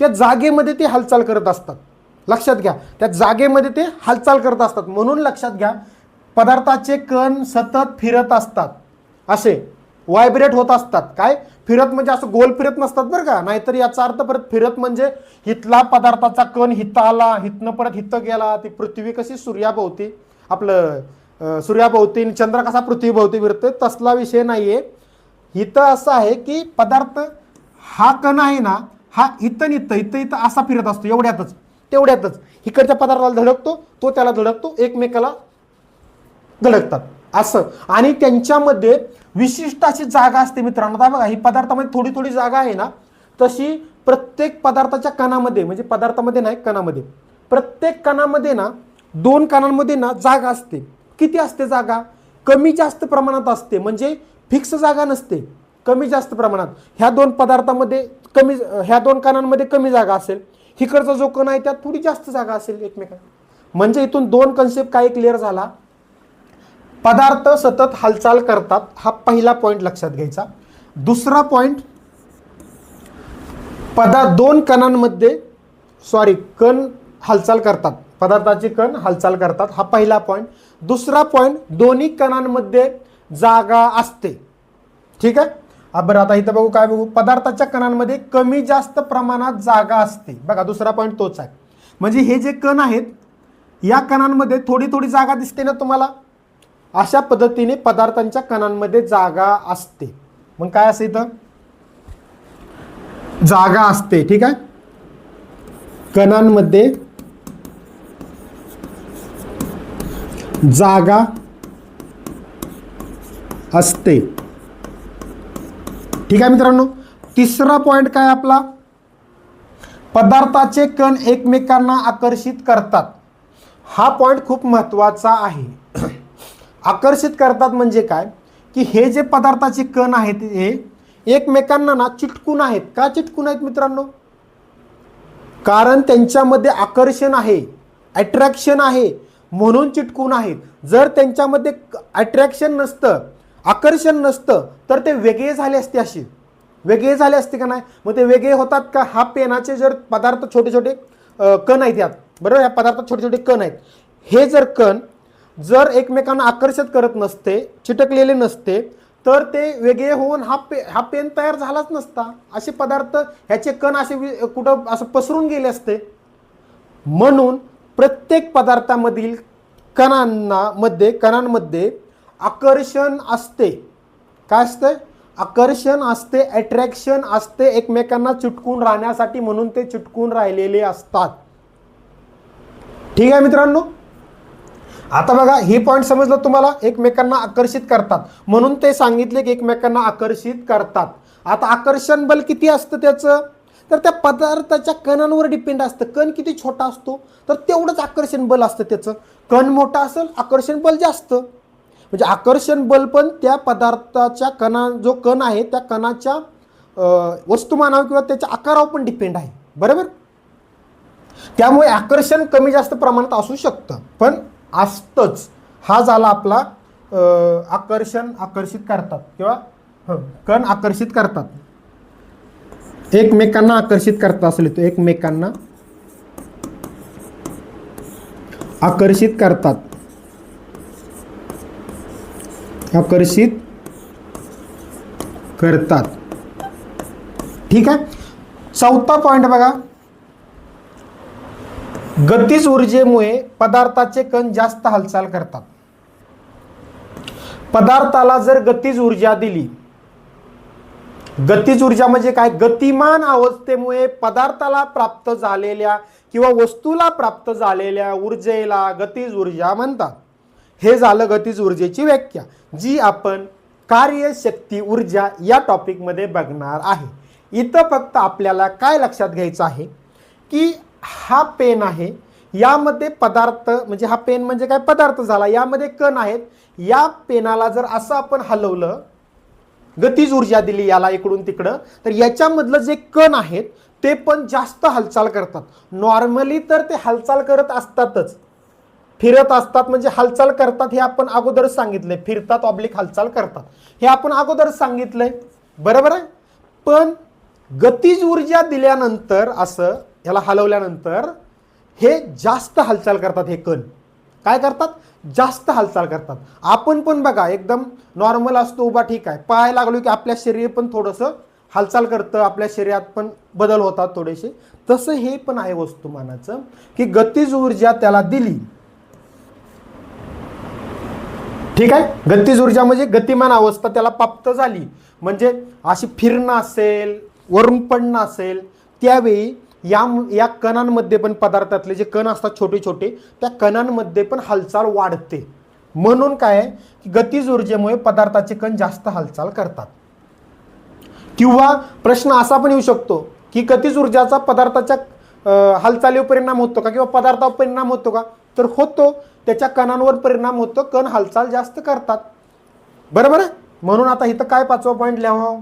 त्या जागेमध्ये ते हालचाल करत असतात. लक्षात घ्या, त्या जागेमध्ये ते हालचाल करत असतात. म्हणून लक्षात घ्या, पदार्थाचे कण सतत फिरत असतात, असे व्हायब्रेट होत असतात. काय फिरत म्हणजे असं गोल फिरत नसतात बरं का, नाहीतर याचा अर्थ परत फिरत म्हणजे हितला पदार्थाचा कण हित आला, हितनं परत हित गेला. ती पृथ्वी कशी सूर्याभोवती, आपलं सूर्याभोवती, चंद्र कसा पृथ्वीभोवती फिरतोय, तसला विषय नाहीये. इथं असं आहे की पदार्थ हा कण आहे ना, हा इथं इथं इथं इथं असा फिरत असतो, एवढ्यातच तेवढ्यातच इकडच्या पदार्थाला धडकतो, तो त्याला धडकतो, एकमेकाला धडकतात असं. आणि त्यांच्यामध्ये विशिष्ट अशी जागा असते मित्रांनो. आता बघा, ही पदार्थामध्ये थोडी थोडी जागा आहे ना, तशी प्रत्येक पदार्थाच्या कणामध्ये, म्हणजे पदार्थामध्ये नाही कणामध्ये, प्रत्येक कणामध्ये ना, दोन कणांमध्ये ना जागा असते. किती असते जागा? कमी जास्त प्रमाणात असते. म्हणजे फिक्स जागा नसते, कमी जास्त प्रमाणात. ह्या दोन पदार्थामध्ये कमी, ह्या दोन कणांमध्ये कमी जागा असेल, इकडचा जो कण आहे त्यात थोडी जास्त जागा असेल एकमेकांना. म्हणजे इथून दोन कन्सेप्ट काय क्लिअर झाला? पदार्थ सतत हालचाल करतात, हा पहिला पॉइंट लक्षात घ्यायचा. दुसरा पॉइंट, दोन कणांमध्ये कण हालचाल करतात, पदार्थाचे कण हालचाल करतात, हा पहिला पॉइंट. दुसरा पॉइंट, दोन्ही कणांमध्ये जागा असते. ठीक आहे. बरं, आता इथं बघू, काय बघू, पदार्थाच्या कणांमध्ये कमी जास्त प्रमाणात जागा असते. बघा, दुसरा पॉइंट तोच आहे. म्हणजे हे जे कण आहेत, या कणांमध्ये थोडी थोडी जागा दिसते ना तुम्हाला, अशा पद्धतीने पदार्थांच्या कणांमध्ये जागा असते. मग काय असते इथं? जागा असते. ठीक आहे. कणांमध्ये जागा असते. ठीक आहे मित्रांनो. तिसरा पॉइंट काय आपला? पदार्थाचे कण एकमेकांना आकर्षित करतात. हा पॉइंट खूप महत्त्वाचा आहे. आकर्षित करतात म्हणजे काय, की हे जे पदार्थाचे कण आहेत हे एकमेकांना ना चिटकून आहेत. का चिटकून आहेत मित्रांनो? कारण त्यांच्यामध्ये आकर्षण आहे, अट्रॅक्शन आहे, म्हणून चिटकून आहेत. जर त्यांच्यामध्ये अट्रॅक्शन नसतं, आकर्षण नसतं, तर ते वेगळे झाले असते. असे वेगळे झाले असते का नाही? मग ते वेगळे होतात का? हा पेनाचे जर पदार्थ छोटे छोटे कण आहेत यात, बरोबर, या पदार्थात छोटे छोटे कण आहेत. हे जर कण जर एकमेकांना आकर्षित करत नसते, चिटकलेले नसते, तर ते वेगळे होऊन हा पेन तयार झालाच नसता. असे पदार्थ, ह्याचे कण असे कुठं असं पसरून गेले असते. म्हणून प्रत्येक पदार्थामधील कणांमध्ये आकर्षण असते. काय असते? आकर्षण असते, अट्रॅक्शन असते, एकमेकांना चिटकून राहण्यासाठी, म्हणून ते चिटकून राहिलेले असतात. ठीक आहे मित्रांनो. आता बघा, हे पॉइंट समजलं तुम्हाला? एकमेकांना आकर्षित करतात, म्हणून ते सांगितले की एकमेकांना आकर्षित करतात. आता आकर्षण बल किती असतं त्याचं? तर त्या पदार्थाच्या कणांवर डिपेंड असतं. कण किती छोटा असतो तर तेवढंच आकर्षण बल असतं त्याचं. कण मोठा असेल, आकर्षण बल जास्त. म्हणजे आकर्षण बल पण त्या पदार्थाच्या जो कण आहे त्या कणाच्या वस्तुमानावर किंवा त्याच्या आकारावर पण डिपेंड आहे. बरोबर. त्यामुळे आकर्षण कमी जास्त प्रमाणात असू शकतं, पण असतंच. हा झाला आपला आकर्षित करतात किंवा कण आकर्षित करतात, एकमेकांना आकर्षित करतात असं लिहितो. एकमेकांना आकर्षित करतात, आकर्षित करतात. ठीक आहे. चौथा पॉइंट बघा, गतिज ऊर्जेमुळे पदार्थाचे कण जास्त हालचाल करतात. पदार्थाला जर गतिज ऊर्जा दिली, गतिज ऊर्जा म्हणजे काय? गतिमान अवस्थेमुळे पदार्थाला प्राप्त झालेल्या किंवा वस्तूला प्राप्त झालेल्या ऊर्जेला गतिज ऊर्जा म्हणतात. हे झालं गतिज ऊर्जेची व्याख्या, जी आपण कार्यशक्ती ऊर्जा या टॉपिकमध्ये बघणार आहे. इथं फक्त आपल्याला काय लक्षात घ्यायचं आहे की हा पेन आहे, यामध्ये पदार्थ म्हणजे हा पेन म्हणजे काय? पदार्थ झाला, यामध्ये कण आहेत. या पेनाला जर असं आपण हलवलं, गतिज ऊर्जा दिली याला इकडून तिकडं, तर याच्यामधलं जे कण आहेत ते पण जास्त हालचाल करतात. नॉर्मली तर ते हालचाल करत असतातच, फिरत असतात म्हणजे हालचाल करतात, हे आपण अगोदरच सांगितलंय. फिरतात ऑब्लिक हालचाल करतात हे आपण अगोदरच सांगितलंय, बरोबर आहे. पण गतिज ऊर्जा दिल्यानंतर असं याला हलवल्यानंतर हे जास्त हालचाल करतात. हे कण काय करतात? जास्त हालचाल करतात. आपण पण बघा एकदम नॉर्मल असतो उभा, ठीक आहे, पाहायला लागलो की आपल्या शरीर पण थोडंसं हालचाल करतं, आपल्या शरीरात पण बदल होतात थोडेसे. तसं हे पण आहे वस्तुमानाचं की गतिज ऊर्जा त्याला दिली, ठीक आहे. गतिज ऊर्जा म्हणजे गतिमान अवस्था त्याला प्राप्त झाली, म्हणजे अशी फिरणं असेल, वरून पडणं असेल, त्यावेळी या कणांमध्ये पण, पदार्थातले जे कण असतात छोटे छोटे, त्या कणांमध्ये पण हालचाल वाढते. म्हणून काय आहे की गतिज ऊर्जेमुळे पदार्थाचे कण जास्त हालचाल करतात. किंवा प्रश्न असा पण येऊ शकतो की गतिज ऊर्जाचा पदार्थाच्या हालचालीवर परिणाम होतो का, किंवा पदार्थावर परिणाम होतो का? तर होतो, त्याच्या कणांवर परिणाम होतो, कण हालचाल जास्त करतात, बरोबर आहे. म्हणून आता इथं काय 5वा पॉईंट लिहावा?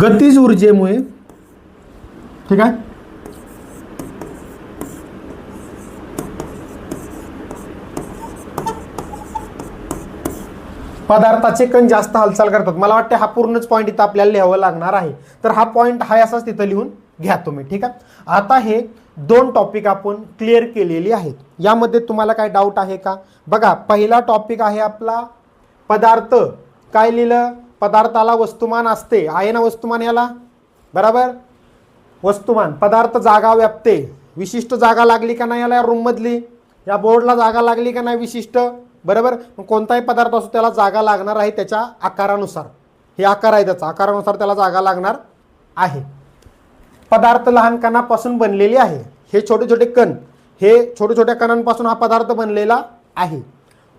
गतिज ऊर्जेमुळे, ठीक आहे, पदार्थाचे कण जास्त हालचाल करतात. मला वाटतं हा पूर्णच पॉईंट इथं आपल्याला लिहावं लागणार आहे. तर हा पॉईंट हाय असाच तिथं लिहून घ्या तुम्ही, ठीक आहे. आता हे 2 टॉपिक आपण क्लिअर केलेली आहेत. यामध्ये तुम्हाला काय डाऊट आहे का? बघा, पहिला टॉपिक आहे आपला पदार्थ. काय लिहिलं? पदार्थाला वस्तुमान असते, आहे ना वस्तुमान याला, बरोबर. वस्तुमान, पदार्थ जागा व्यापते, विशिष्ट जागा लागली का नाही याला, रूम मधली या बोर्डला जागा लागली का नाही विशिष्ट, बरोबर. कोणताही पदार्थ असतो त्याला जागा लागणार आहे त्याच्या आकारानुसार. हे आकार आहे त्याचा, आकारानुसार त्याला जागा लागणार आहे. पदार्थ लहान कणापासून बनलेले आहे. हे छोटे छोटे कण, हे छोट्या छोट्या कणांपासून हा पदार्थ बनलेला आहे.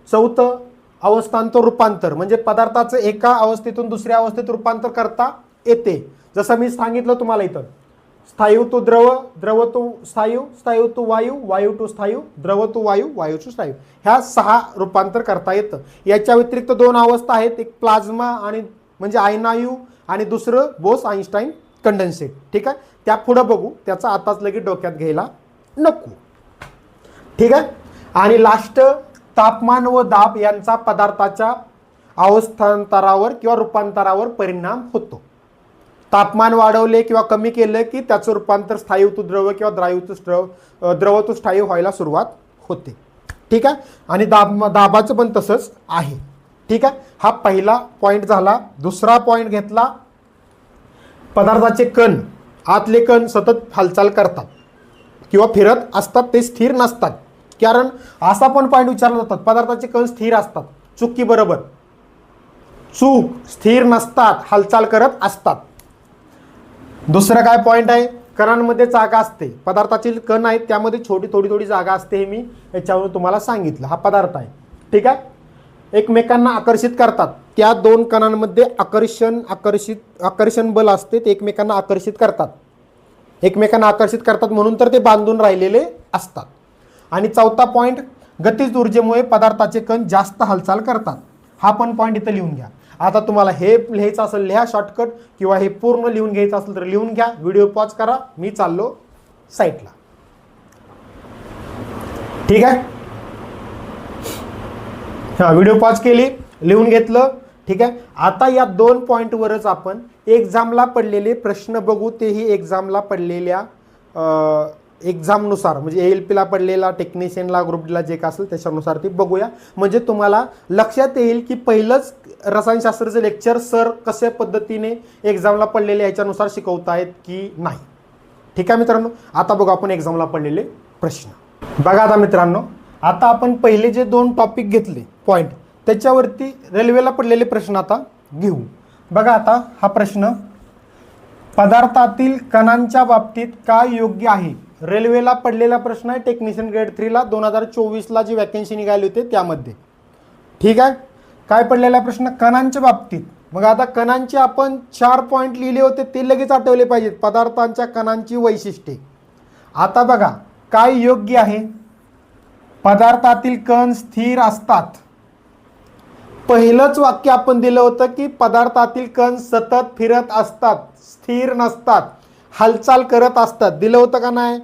चौथं, अवस्थांतर रूपांतर, म्हणजे पदार्थाचं एका अवस्थेतून दुसऱ्या अवस्थेत रूपांतर करता येते. जसं मी सांगितलं तुम्हाला इथं, स्थायू टू द्रव, द्रव टू स्थायू, स्थायू टू वायू, वायू टू स्थायू, द्रव टू वायू, वायू टू स्थायू, ह्या 6 रूपांतर करता येतं. याच्या व्यतिरिक्त 2 अवस्था आहेत, एक प्लाझ्मा आणि म्हणजे आयनायू, आणि दुसरं बोस आइन्स्टाईन कंडेन्सेट, ठीक आहे. त्या पुढं बघू, त्याचा आताच लगेच डोक्यात घ्यायला नको, ठीक आहे. आणि लास्ट, तापमान व दाब यांचा पदार्थाच्या अवस्थांतरावर किंवा रूपांतरावर परिणाम होतो. तापमान वाढवले किंवा कमी केलं की त्याचं रूपांतर स्थायू टू द्रव किंवा द्रव टू स्थायू व्हायला सुरुवात होते, ठीक आहे. आणि दाबाचं पण तसंच आहे, ठीक आहे. हा पहिला पॉईंट झाला. दुसरा पॉईंट घेतला, पदार्थाचे कण, आतले कण सतत हालचाल करतात किंवा फिरत असतात, ते स्थिर नसतात. कारण असा पण पॉईंट विचारला जातात, पदार्थाचे कण स्थिर असतात. चूक की बरोबर? चूक, स्थिर नसतात, हालचाल करत असतात. दुसरं काय पॉईंट आहे? कणांमध्ये जागा असते. पदार्थाचे कण आहेत त्यामध्ये थोडी जागा असते, हे मी याच्यावर तुम्हाला सांगितलं. हा पदार्थ आहे, ठीक आहे. एकमेकांना आकर्षित करतात. त्या 2 कणांमध्ये आकर्षण बल असते, ते एकमेकांना आकर्षित करतात. एकमेकांना आकर्षित करतात म्हणून तर ते बांधून राहिलेले असतात. आणि चौथा पॉईंट, गतिज ऊर्जेमुळे पदार्थाचे कण जास्त हालचाल करतात. हा पण पॉईंट इथं लिहून घ्या. आता तुम्हाला हे लिहायचं असेल लिहा शॉर्टकट, किंवा हे पूर्ण लिहून घ्यायचं असेल तर लिहून घ्या. व्हिडिओ पॉज करा, मी चाललो साईटला, ठीक आहे. हा, व्हिडिओ पॉज केली, लिहून घेतलं, ठीक आहे. आता या 2 पॉईंटवरच आपण एक्झामला पडलेले प्रश्न बघू. तेही एक्झामला पडलेल्या एक्झामनुसार, म्हणजे ALPला पडलेला, टेक्निशियनला, ग्रुप डीला जे का असेल त्याच्यानुसार ते बघूया. म्हणजे तुम्हाला लक्षात येईल की पहिलंच रसायनशास्त्राचं लेक्चर सर कशा पद्धतीने एक्झामला पडलेले याच्यानुसार शिकवतायत की नाही, ठीक आहे मित्रांनो. आता बघू आपण एक्झामला पडलेले प्रश्न. बघा आता मित्रांनो, आता आपण पहिले जे 2 टॉपिक घेतले पॉईंट, त्याच्यावरती रेल्वेला पडलेले प्रश्न आता घेऊ. बघा आता हा प्रश्न, पदार्थातील कणांच्या बाबतीत काय योग्य आहे? रेल्वेला पडलेला प्रश्न आहे, टेक्निशियन ग्रेड 3ला 2024ला जी वॅकन्सी निघाली होती त्यामध्ये. ठीक आहे, काय पडलेला प्रश्न? कणांच्या बाबतीत. मग आता कणांचे आपण 4 पॉईंट लिहिले होते ते लगेच आठवले पाहिजेत. पदार्थांच्या कणांची वैशिष्ट्ये. आता बघा काय योग्य आहे? पदार्थातील कण स्थिर असतात. पहिलंच वाक्य आपण दिलं होतं की पदार्थातील कण सतत फिरत असतात, स्थिर नसतात, हालचाल करत असतात. दिलं होतं का नाही?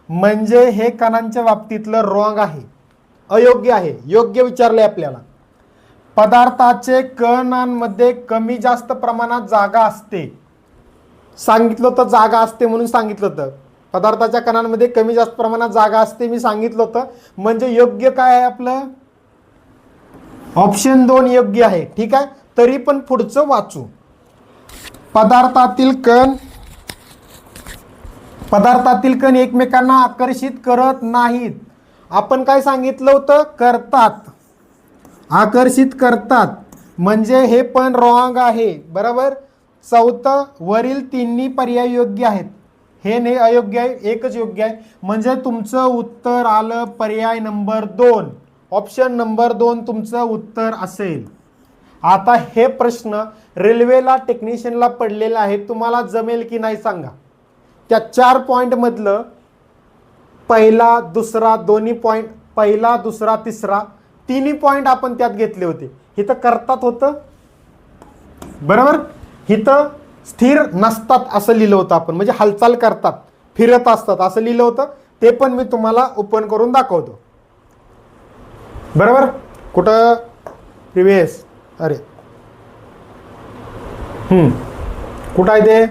म्हणजे हे कणांच्या बाबतीतलं रॉंग आहे, अयोग्य आहे. योग्य विचारले आपल्याला. पदार्थाचे कणांमध्ये कमी जास्त प्रमाणात जागा असते. सांगितलं होतं जागा असते म्हणून सांगितलं होतं. पदार्थाच्या कणांमध्ये कमी जास्त प्रमाणात जागा असते मी सांगितलं होतं. म्हणजे योग्य काय आहे आपलं? ऑप्शन 2 योग्य आहे. ठीक आहे, तरी पण पुढचं वाचू. पदार्थातील कण एकमेकांना आकर्षित करत नाहीत. आपण काय सांगितलं होतं? करतात, आकर्षित करतात. म्हणजे हे पण रॉंग आहे. बरोबर. चौथं, वरील तिन्ही पर्याय योग्य आहेत. हे नाही अयोग्य आहे, एकच योग्य आहे. म्हणजे तुमचं उत्तर आलं पर्याय नंबर 2. ऑप्शन नंबर 2 तुमचं उत्तर असेल. आता हे प्रश्न रेल्वेला टेक्निशियनला पडलेला आहे, तुम्हाला जमेल की नाही सांगा. त्या 4 पॉईंटमधलं पहिला दुसरा दोन्ही पॉईंट, पहिला दुसरा तिसरा तिन्ही पॉईंट आपण त्यात घेतले होते. इथं करतात होतं, बरोबर. इथं स्थिर नसतात असं लिहिलं होतं आपण, म्हणजे हालचाल करतात, फिरत असतात असं लिहिलं होतं. ते पण मी तुम्हाला ओपन करून दाखवतो. बरोबर. कुठं प्रिव्हियस, अरे कुठं आहे ते?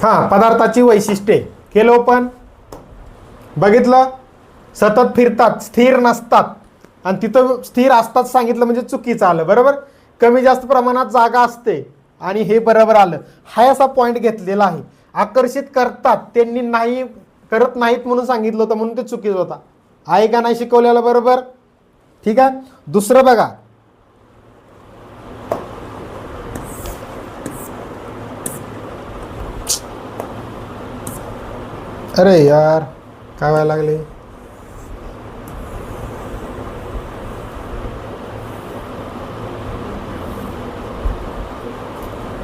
हां, पदार्थाची वैशिष्ट्ये केलं ओपन. बघितलं, सतत फिरतात, स्थिर नसतात. आणि तिथं स्थिर असतात सांगितलं म्हणजे चुकीचं आलं. बरोबर. कमी जास्त प्रमाणात जागा असते आणि हे बरोबर आलं. हा असा पॉईंट घेतलेला आहे. आकर्षित करतात, त्यांनी नाही करत नाहीत म्हणून सांगितलं होतं, म्हणून ते चुकीचं होता. आहे का नाही शिकवलेलं? बरोबर. ठीक आहे. दुसरं बघा, अरे यार काय व्हायला लागले?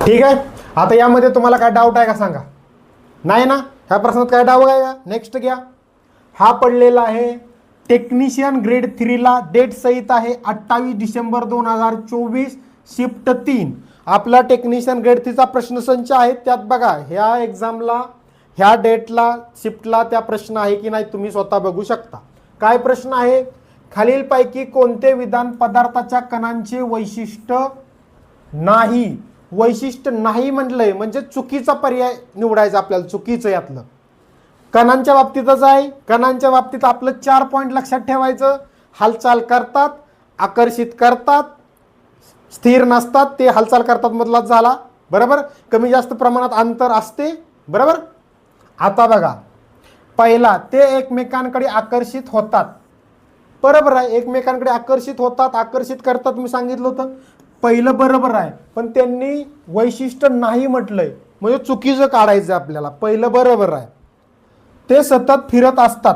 ठीक आहे. आता यामध्ये तुम्हाला काय डाऊट आहे का सांगा? नाही ना? ह्या प्रश्नात काय डाऊट आहे का? नेक्स्ट घ्या. हा पडलेला आहे टेक्निशियन ग्रेड 3ला, डेट सहित आहे 28 डिसेंबर 2024, शिफ्ट 3. आपला टेक्निशियन ग्रेड 3चा प्रश्नसंच आहे. त्यात बघा ह्या एक्झामला, ह्या डेटला, शिफ्टला त्या प्रश्न आहे की नाही तुम्ही स्वतः बघू शकता. काय प्रश्न आहे? खालीलपैकी कोणते विधान पदार्थाच्या कणांचे वैशिष्ट्य नाही? वैशिष्ट्य नाही म्हटलंय म्हणजे चुकीचा पर्याय निवडायचा आपल्याला. चुकीचं यातलं कणांच्या बाबतीतच आहे. कणांच्या बाबतीत आपलं 4 पॉईंट लक्षात ठेवायचं. हालचाल करतात, आकर्षित करतात, स्थिर नसतात, ते हालचाल करतात मधलाच झाला. बरोबर. कमी जास्त प्रमाणात अंतर असते. बरोबर. आता बघा, पहिला, ते एकमेकांकडे आकर्षित होतात. बरोबर आहे, एकमेकांकडे आकर्षित होतात, आकर्षित करतात मी सांगितलं होतं. पहिलं बरोबर आहे, पण त्यांनी वैशिष्ट्य नाही म्हटलंय म्हणजे चुकीचं काढायचं आपल्याला. पहिलं बरोबर आहे. ते सतत फिरत असतात,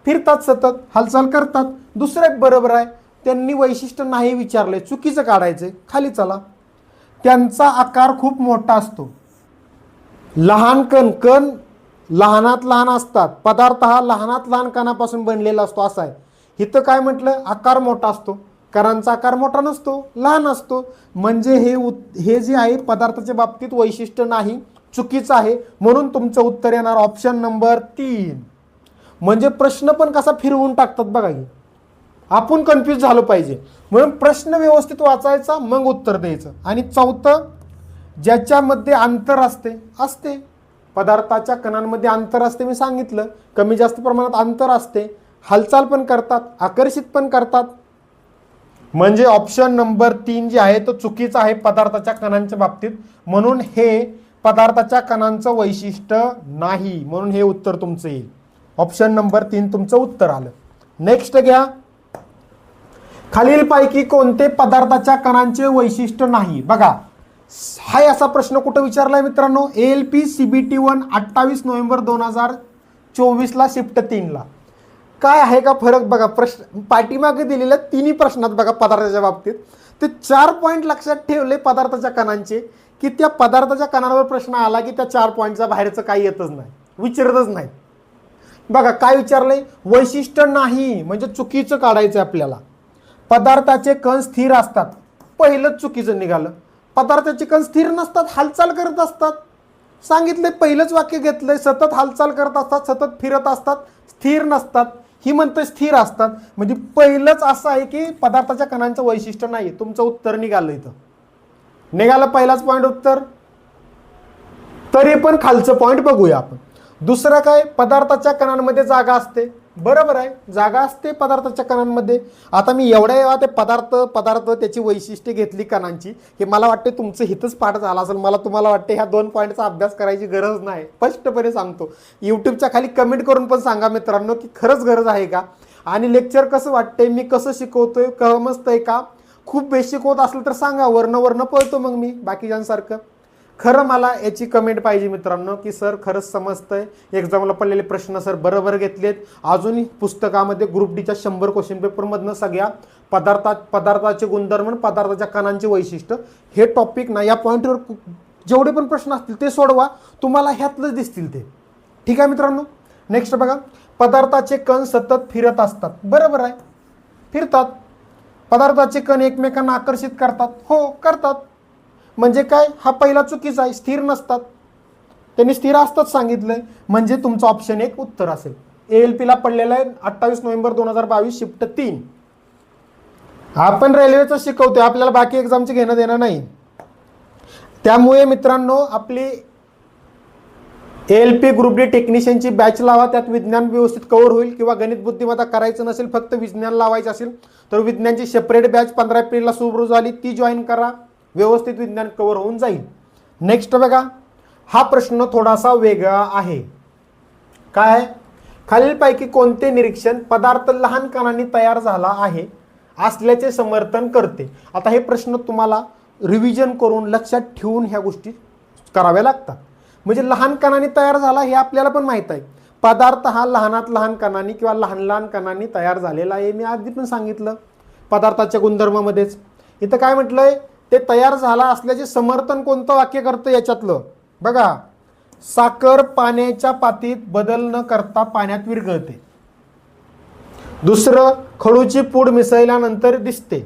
फिरतात, सतत हालचाल करतात. दुसरं एक बरोबर आहे, त्यांनी वैशिष्ट्य नाही विचारलंय, चुकीचं काढायचंय. खाली चला. त्यांचा आकार खूप मोठा असतो. लहान कण लहानात लहान असतात. पदार्थ हा लहानात लहान कणापासून बनलेला असतो असं आहे. इथं काय म्हटलं? आकार मोठा असतो. कणांचा आकार मोठा नसतो, लहान असतो. म्हणजे हे जे आहे पदार्थाच्या बाबतीत वैशिष्ट्य नाही, चुकीचं आहे. म्हणून तुमचं उत्तर येणार ऑप्शन नंबर 3. म्हणजे प्रश्न पण कसा फिरवून टाकतात बघा. आपण कन्फ्यूज झालो पाहिजे म्हणून प्रश्न व्यवस्थित वाचायचा, मग उत्तर द्यायचं. आणि चौथं, ज्याच्यामध्ये अंतर असते. पदार्थाच्या कणांमध्ये अंतर असते मी सांगितलं. कमी जास्त प्रमाणात अंतर असते. हालचाल पण करतात, आकर्षित पण करतात. म्हणजे ऑप्शन नंबर 3 जे आहे तो चुकीचा आहे पदार्थाच्या कणांच्या बाबतीत. म्हणून हे पदार्थाच्या कणांचं वैशिष्ट्य नाही. म्हणून हे उत्तर तुमचं येईल. ऑप्शन नंबर 3 तुमचं उत्तर आलं. नेक्स्ट घ्या. खालीलपैकी कोणते पदार्थाच्या कणांचे वैशिष्ट्य नाही? बघा, हा असा प्रश्न कुठं विचारलाय मित्रांनो? ALP CBT 1 28 नोव्हेंबर 2024 शिफ्ट 3 ला. काय आहे का फरक? बघा, प्रश्न पाठीमागे दिलेल्या तिन्ही प्रश्नात बघा पदार्थाच्या बाबतीत ते 4 पॉईंट लक्षात ठेवले पदार्थाच्या कणांचे, की त्या पदार्थाच्या कणांवर प्रश्न आला की त्या 4 पॉईंटच्या बाहेरचं काही येतच नाही, विचारतच नाही. बघा काय विचारलंय? वैशिष्ट्य नाही म्हणजे चुकीचं काढायचं आपल्याला. पदार्थाचे कण स्थिर असतात, पहिलंच चुकीचं निघालं. पदार्थाचे कण स्थिर नसतात, हालचाल करत असतात. सांगितले, पहिलंच वाक्य घेतलंय, सतत हालचाल करत असतात, सतत फिरत असतात, स्थिर नसतात. ही म्हणते स्थिर असतात, म्हणजे पहिलंच असं आहे की पदार्थाच्या कणांचं वैशिष्ट्य नाही. तुमचं उत्तर निघालं, इथं निघालं पहिलाच पॉईंट उत्तर. तरी पण खालचं पॉईंट बघूया आपण. दुसरं काय? पदार्थाच्या कणांमध्ये जागा असते. बरोबर आहे, जागा असते पदार्थाच्या कणांमध्ये. आता मी एवढ्या वेळा ते पदार्थ त्याची वैशिष्ट्ये घेतली कणांची, हे मला वाटते तुमचं हितच पाठ झाला असेल. मला तुम्हाला वाटते ह्या 2 पॉईंटचा अभ्यास करायची गरज नाही, स्पष्टपणे सांगतो. यूट्यूबच्या खाली कमेंट करून पण सांगा मित्रांनो की खरंच गरज आहे का, आणि लेक्चर कसं वाटतंय, मी कसं शिकवतोय, समजतंय का? खूप बेसिक होत असलं तर सांगा, वर्ण पळतो मग मी बाकीच्यांसारखं. खरं मला याची कमेंट पाहिजे मित्रांनो की सर खरंच समजतंय, एक्झामला पडलेले प्रश्न सर बरोबर घेतलेत. अजूनही पुस्तकामध्ये ग्रुप डीच्या 100 क्वेश्चन पेपरमधनं सगळ्या पदार्थाचे गुणधर्म, पदार्थाच्या कणांचे वैशिष्ट्य हे टॉपिक ना, या पॉईंटवर जेवढे पण प्रश्न असतील ते सोडवा, तुम्हाला ह्यातलंच दिसतील ते. ठीक आहे मित्रांनो. नेक्स्ट बघा, पदार्थाचे कण सतत फिरत असतात. बरोबर आहे, फिरतात. पदार्थाचे कण एकमेकांना आकर्षित करतात. हो, करतात. म्हणजे काय? हा पहिला चुकीचा आहे, स्थिर नसतात. त्यांनी स्थिर असतात सांगितलंय, म्हणजे तुमचं ऑप्शन 1 उत्तर असेल. ALP ला पडलेला आहे 28 नोव्हेंबर 2022 शिफ्ट 3. आपण रेल्वेचं शिकवतोय, आपल्याला बाकी एक्झामचे घेणं देणं नाही. त्यामुळे मित्रांनो आपली ALP ग्रुप डी टेक्निशियनची बॅच लावा, त्यात विज्ञान व्यवस्थित कव्हर होईल. किंवा गणित बुद्धिमत्ता करायचं नसेल, फक्त विज्ञान लावायचं असेल तर विज्ञानची सेपरेट बॅच 15 एप्रिलला सुरू झाली, ती जॉईन करा, व्यवस्थित विज्ञान कव्हर होऊन जाईल. नेक्स्ट बघा, हा प्रश्न थोडासा वेगळा आहे. काय आहे? खालीलपैकी कोणते निरीक्षण पदार्थ लहान कणांनी तयार झाला आहे असल्याचे समर्थन करते? आता हे प्रश्न तुम्हाला रिव्हिजन करून लक्षात ठेवून ह्या गोष्टी कराव्या लागतात. म्हणजे लहान कणांनी तयार झाला हे आपल्याला पण माहीत आहे. पदार्थ हा लहानात लहान कणांनी किंवा लहान कणांनी तयार झालेला आहे. मी आधी पण सांगितलं पदार्थाच्या गुणधर्मामध्येच. इथं काय म्हटलंय? ते तयार झाला असल्याचे समर्थन कोणतं वाक्य करतं याच्यातलं? बघा, साखर पाण्याच्या पातीत बदल न करता पाण्यात विरघळते. दुसरं, खडूची पूड मिसळल्यानंतर दिसते.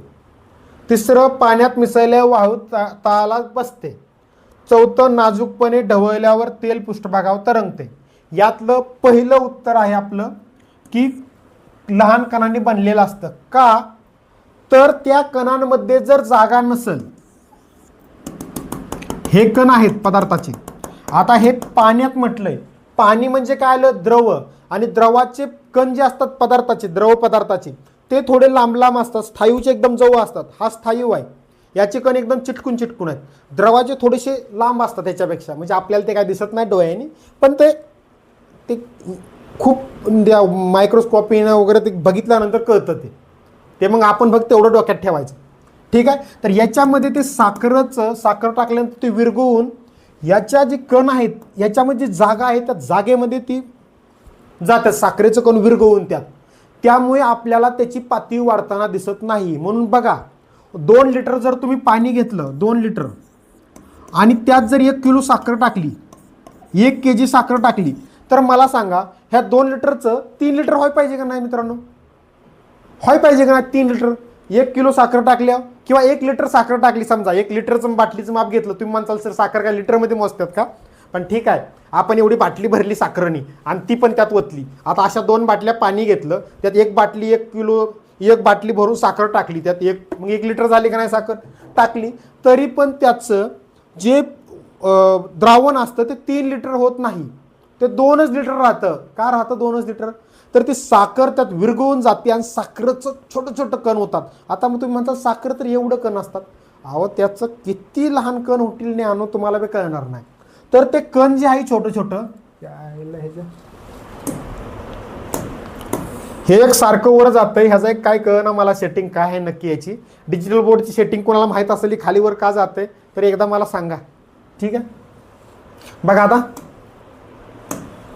तिसरं, पाण्यात मिसळल्यावर वाहू तळाला बसते. चौथं, नाजूकपणे ढवळल्यावर तेल पृष्ठभागावर तरंगते. यातलं पहिलं उत्तर आहे आपलं की लहान कणांनी बनलेलं असतं. का? तर त्या कणांमध्ये जर जागा नसेल, हे कण आहेत पदार्थाचे. आता हे पाण्यात म्हटलंय, पाणी म्हणजे काय आलं? द्रव. आणि द्रवाचे कण जे असतात पदार्थाचे, द्रव पदार्थाचे, ते थोडे लांब लांब असतात, स्थायूचे एकदम जवळ असतात. हा स्थायू आहे, याचे कण एकदम चिटकून आहेत. द्रवाचे थोडेसे लांब असतात त्याच्यापेक्षा, म्हणजे आपल्याला ते काय दिसत नाही डोळ्याने, पण ते खूप मायक्रोस्कोपीनं वगैरे ते बघितल्यानंतर कळतं ते मग आपण फक्त तेवढं डोक्यात ठेवायचं. ठीक आहे. तर याच्यामध्ये ते साखर टाकल्यानंतर ते विरघळून याच्या जे कण आहेत याच्यामध्ये जी जागा आहे त्या जागेमध्ये ती जातात, साखरेचं कण विरघळून त्यामुळे आपल्याला त्याची पातळी वाढताना दिसत नाही. म्हणून बघा, 2 लिटर जर तुम्ही पाणी घेतलं, 2 लिटर, आणि त्यात जर 1 किलो साखर टाकली, 1 kg साखर टाकली, तर मला सांगा ह्या 2 लिटरचं 3 लिटर व्हाय पाहिजे का नाही मित्रांनो? व्हाय पाहिजे का नाही? 3 लिटर. 1 किलो साखर टाकल्या किंवा 1 लिटर साखर टाकली, समजा 1 लिटरचं बाटलीचं माप घेतलं, तुम्ही म्हणताल सर साखर काय लिटरमध्ये मोजतात का? पण ठीक आहे, आपण एवढी बाटली भरली साखरनी आणि ती पण त्यात ओतली. आता अशा 2 बाटल्या पाणी घेतलं, त्यात 1 बाटली 1 किलो 1 बाटली भरून साखर टाकली, त्यात मग 1 लिटर झाली का नाही साखर टाकली, तरी पण त्याचं जे द्रावण असतं ते 3 लिटर होत नाही, ते 2च लिटर राहतं. का राहतं 2च लिटर? तर ती साखर त्यात विरघळून जाते आणि साखरेचं छोटं कण होतात. आता मग तुम्ही म्हणता साखर तर एवढं कण असतात. अहो, त्याचं किती लहान कण होतील ने आणू तुम्हाला बी कळणार नाही. तर ते कण जे आहे छोटं हे एक सारखं वर जातंय, ह्याचं एक काय कळना मला सेटिंग काय आहे नक्की याची. डिजिटल बोर्डची सेटिंग कोणाला माहीत असेल खाली वर का जाते तर एकदा मला सांगा. ठीक आहे, बघा आता.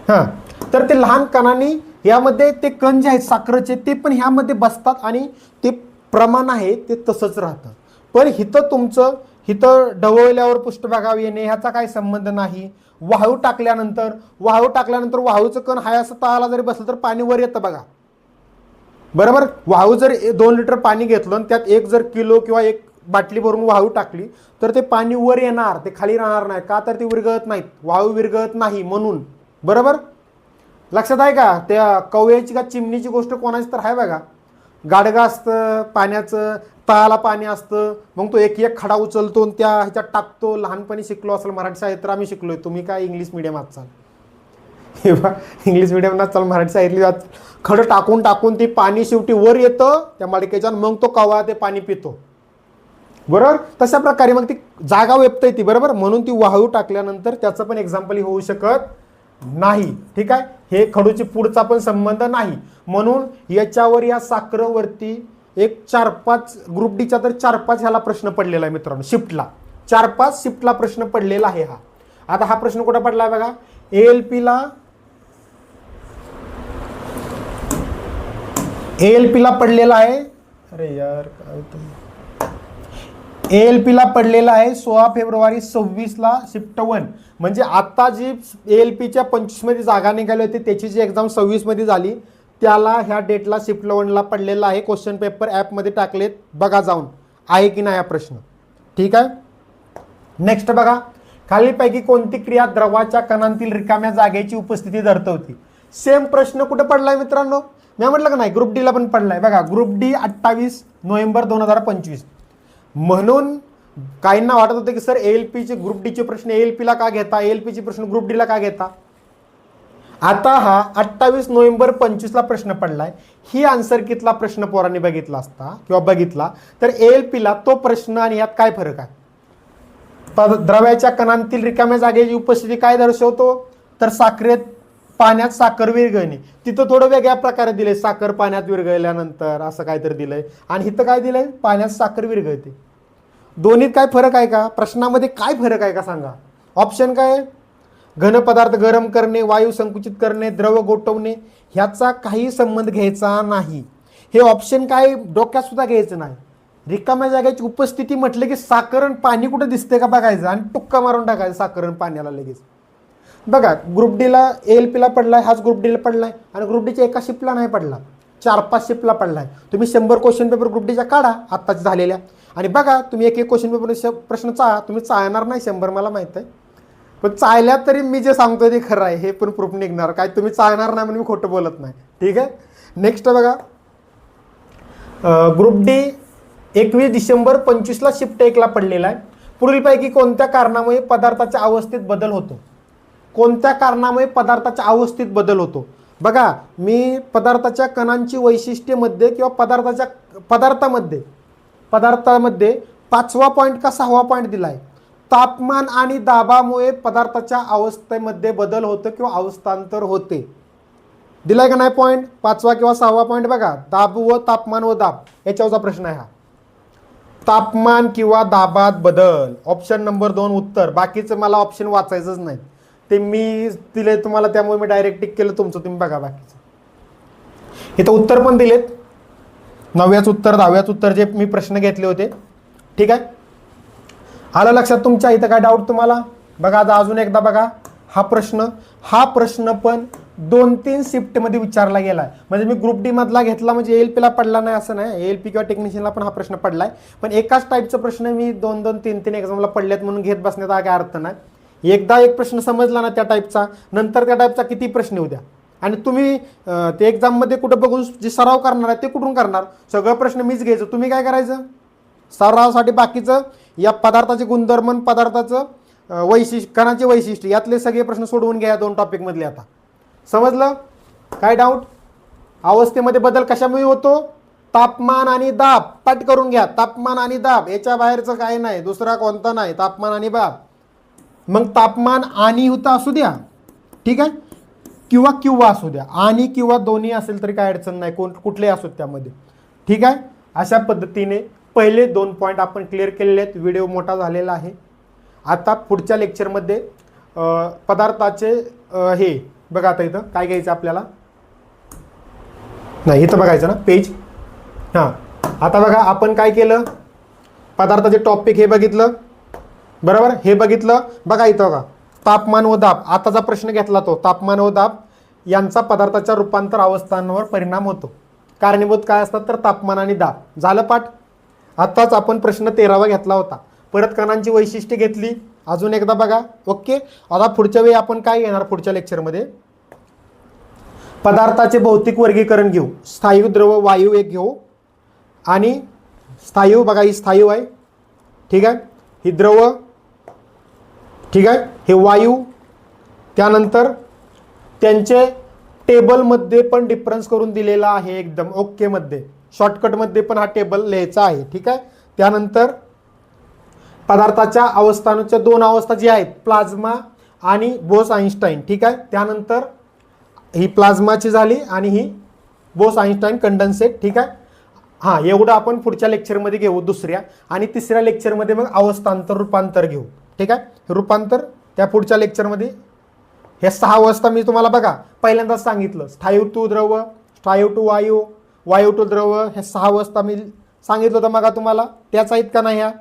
हां, तर ते लहान कणांनी यामध्ये ते कण जे आहेत साखरेचे ते पण ह्यामध्ये बसतात आणि ते प्रमाण आहे ते तसंच राहतं. पण हिथं तुमचं हिथं ढवळल्यावर पृष्ठभागावर येणे ह्याचा काही संबंध नाही. वाळू टाकल्यानंतर वाळूचं कण हाय असं तळाला जरी बसलं तर पाणी वर येतं बघा, बरोबर. वाळू जर 2 लिटर पाणी घेतलं आणि त्यात 1 जर किलो किंवा 1 बाटली भरून वाळू टाकली तर ते पाणी वर येणार, ते खाली राहणार नाही. का तर ते विरघळत नाहीत, वाळू विरघळत नाही म्हणून, बरोबर. लक्षात आहे का. त्या कवयाची का चिमणीची गोष्ट कोणाची तर आहे बघा. गाडगं असतं पाण्याचं, तळाला पाणी असतं, मग तो एक एक खडा उचलतो त्या ह्याच्यात टाकतो. लहानपणी शिकलो असेल मराठी शाळेत तर आम्ही शिकलोय, तुम्ही काय इंग्लिश मिडियम आजचाल, इंग्लिश मिडियमला चाल मराठी शाळेतली खडं टाकून टाकून ते पाणी शेवटी वर येतं त्या मालिकेच्या, मग तो कवा ते पाणी पितो, बरोबर. तशा प्रकारे मग ती जागा वेपता येते, बरोबर. म्हणून ती वाळू टाकल्यानंतर त्याचं पण एक्झाम्पल होऊ शकत नाही. ठीक आहे, हे खडूची पुढचा पण संबंध नाही. म्हणून याच्यावर या साखरेवरती एक 4-5 ग्रुप डीचा तर 4-5 ह्याला प्रश्न पडलेला आहे मित्रांनो. शिफ्टला 4-5 शिफ्टला प्रश्न पडलेला आहे हा. आता हा प्रश्न कुठे पडला बघा. एएलपीला पडलेला आहे. अरे यार काय होतं, एएलपीला पडलेला आहे 16 फेब्रुवारी 26ला शिफ्ट 1. म्हणजे आता जी एएलपीच्या 25 मध्ये जागा निघाली होती त्याची जी एक्झाम 26 मध्ये झाली त्याला ह्या डेटला शिफ्ट 1ला पडलेला आहे. क्वेश्चन पेपर ॲपमध्ये टाकलेत, बघा जाऊन आहे की नाही हा प्रश्न. ठीक आहे, नेक्स्ट बघा. खालीलपैकी कोणती क्रिया द्रवाच्या कणांतील रिकाम्या जागेची उपस्थिती दर्शवते. सेम प्रश्न कुठे पडलाय मित्रांनो, मी म्हटलं का नाही ग्रुप डीला पण पडलाय बघा. Group D 28 November 2025. म्हणून काहींना वाटत होतं की सर एएलपीचे ग्रुप डीचे प्रश्न एएलपीला का घेता, एएलपीचे प्रश्न ग्रुप डीला का घेता. आता हा 28 नोव्हेंबर 25ला प्रश्न पडलाय. ही आन्सर कितला प्रश्न पोरांनी बघितला असता किंवा बघितला तर एएलपीला तो प्रश्न आणि यात काय फरक आहे. द्रव्याच्या कणांतील रिकाम्या जागेची उपस्थिती काय दर्शवतो तर साखरेत पाण्यात साखर विरघळणे. तिथं थोडं वेगळ्या प्रकारे दिलंय, साखर पाण्यात विरघळल्यानंतर असं काहीतरी दिलंय आणि इथं काय दिलंय पाण्यात साखर विरघळते. दोन्हीत काय फरक आहे का, प्रश्नामध्ये काय फरक आहे का सांगा. ऑप्शन काय, घन पदार्थ गरम करणे, वायू संकुचित करणे, द्रव गोठवणे, ह्याचा काही संबंध घ्यायचा नाही. हे ऑप्शन काय डोक्यात सुद्धा घ्यायचं नाही. रिकाम्या जागेची उपस्थिती म्हटलं की साखर आणि पाणी कुठं दिसते का बघायचं आणि टुक्का मारून टाकायचं साखर आणि पाण्याला लगेच. बघा ग्रुप डीला एएलपीला पडलाय, हाच ग्रुप डीला पडलाय आणि ग्रुप डीच्या एका शिफ्टला नाही पडला, 4-5 शिफ्टला पडलाय. तुम्ही 100 क्वेश्चन पेपर ग्रुप डीच्या काढा आत्ताच झालेल्या आणि बघा तुम्ही एक क्वेश्चन पेपर प्रश्न तुम्ही चाळणार नाही 100 मला माहित आहे, पण चाळल्या तरी मी जे सांगतोय ते खरं आहे हे पण प्रूफ निघणार. काय तुम्ही चाळणार नाही म्हणून मी खोटं बोलत नाही. ठीक आहे, नेक्स्ट बघा. ग्रुप डी 21 डिसेंबर 25ला शिफ्ट 1ला पडलेला आहे. पुढीलपैकी कोणत्या कारणामुळे पदार्थाच्या अवस्थेत बदल होतो. कोणत्या कारणामुळे पदार्थाच्या अवस्थेत बदल होतो. बघा मी पदार्थाच्या कणांची वैशिष्ट्यमध्ये किंवा पदार्थामध्ये 5वा पॉईंट का 6वा पॉईंट दिलाय. तापमान आणि दाबामुळे पदार्थाच्या अवस्थेमध्ये बदल होतो किंवा अवस्थांतर होते. दिलाय का नाही पॉईंट 5वा किंवा 6वा पॉईंट बघा. दाब व तापमान व दाब याच्यावरचा प्रश्न आहे हा. तापमान किंवा दाबात बदल, ऑप्शन नंबर 2 उत्तर. बाकीचं मला ऑप्शन वाचायचंच नाही, ते मी दिले तुम्हाला त्यामुळे मी डायरेक्ट टिक केलं तुमचं, तुम्ही बघा बाकीचं. इथं उत्तर पण दिलेत, 9व्याच उत्तर 10व्याच उत्तर जे मी प्रश्न घेतले होते. ठीक आहे, आलं लक्षात तुमच्या. इथं काय डाऊट तुम्हाला बघा. आता अजून एकदा बघा हा प्रश्न पण 2-3 शिफ्टमध्ये विचारला गेला. म्हणजे मी ग्रुप डी मधला घेतला म्हणजे एएलपीला पडला नाही असं नाही, एएलपी किंवा टेक्निशियनला पण हा प्रश्न पडलाय. पण एकाच टाईपचा प्रश्न मी 2-2, 3-3 एक्झामला पडल्यात म्हणून घेत बसण्याचा काय अर्थ नाही. एकदा एक प्रश्न समजला ना त्या टाईपचा, नंतर त्या टाईपचा किती प्रश्न येऊ द्या. आणि तुम्ही ते एक्झाममध्ये कुठं बघून जे सराव करणार आहे ते कुठून करणार. सगळं प्रश्न मीच घ्यायचं, तुम्ही काय करायचं सरावासाठी बाकीचं या पदार्थाचे गुणधर्म, पदार्थाचं कणाचे वैशिष्ट्य यातले सगळे प्रश्न सोडवून घ्या 2 टॉपिकमधले. आता समजलं काय डाऊट. अवस्थेमध्ये बदल कशामुळे होतो, तापमान आणि दाब. पाठ करून घ्या, तापमान आणि दाब, याच्या बाहेरचं काय नाही, दुसरा कोणता नाही, तापमान आणि दाब. मग तापमान आणि होता असू द्या, ठीक आहे, किंवा किंवा असू द्या, आणि किंवा दोन्ही असेल तरी काय अडचण नाही, कुठलेही असू त्यामध्ये. ठीक आहे. अशा पद्धतीने पहिले 2 पॉईंट आपण क्लिअर केलेले आहेत. व्हिडिओ मोठा झालेला आहे. आता पुढच्या लेक्चरमध्ये पदार्थाचे हे बघा, आता इथं काय घ्यायचं आपल्याला, नाही इथं बघायचं ना पेज. हां, आता बघा आपण काय केलं, पदार्थाचे टॉपिक हे बघितलं, बरोबर, हे बघितलं. बघा इथं बघा, तापमान व दाब. आताचा प्रश्न घेतला तो, तापमान व दाब यांचा पदार्थाच्या रूपांतर अवस्थांवर परिणाम होतो. कारणीभूत काय असतात तर तापमान आणि दाब. झालं पाठ. आताच आपण प्रश्न 13वा घेतला होता. परत कणांची वैशिष्ट्ये घेतली, अजून एकदा बघा. ओके. आता पुढच्या वेळी आपण काय घेणार, पुढच्या लेक्चरमध्ये पदार्थाचे भौतिक वर्गीकरण घेऊ. स्थायू, द्रव, वायू एक घेऊ. आणि स्थायू बघा, ही स्थायू आहे. ठीक आहे. ही द्रव, ठीक आहे, हे वायू. त्यानंतर त्यांचे टेबलमध्ये पण डिफरन्स करून दिलेला आहे एकदम ओके मध्ये, शॉर्टकटमध्ये पण हा टेबल लिहायचा आहे. ठीक आहे. त्यानंतर पदार्थाच्या अवस्थांच्या 2 अवस्था जी आहेत, प्लाझ्मा आणि बोस आइन्स्टाईन. ठीक आहे. त्यानंतर ही प्लाझ्माची झाली आणि ही बोस आइन्स्टाईन कंडेन्सेट. ठीक आहे. हां, एवढं आपण पुढच्या लेक्चरमध्ये घेऊ. दुसऱ्या आणि तिसऱ्या लेक्चरमध्ये मग अवस्थांतर, रूपांतर घेऊ. ठीक आहे. रूपांतर त्या पुढच्या लेक्चरमध्ये. हे 6 अवस्था मी तुम्हाला बघा पहिल्यांदाच सांगितलं. स्थायू टू द्रव, स्थायू टू वायू, वायू टू द्रव, हे 6 अवस्था मी सांगितलं होतं मग तुम्हाला. त्याच आहेत का नाही ह्या,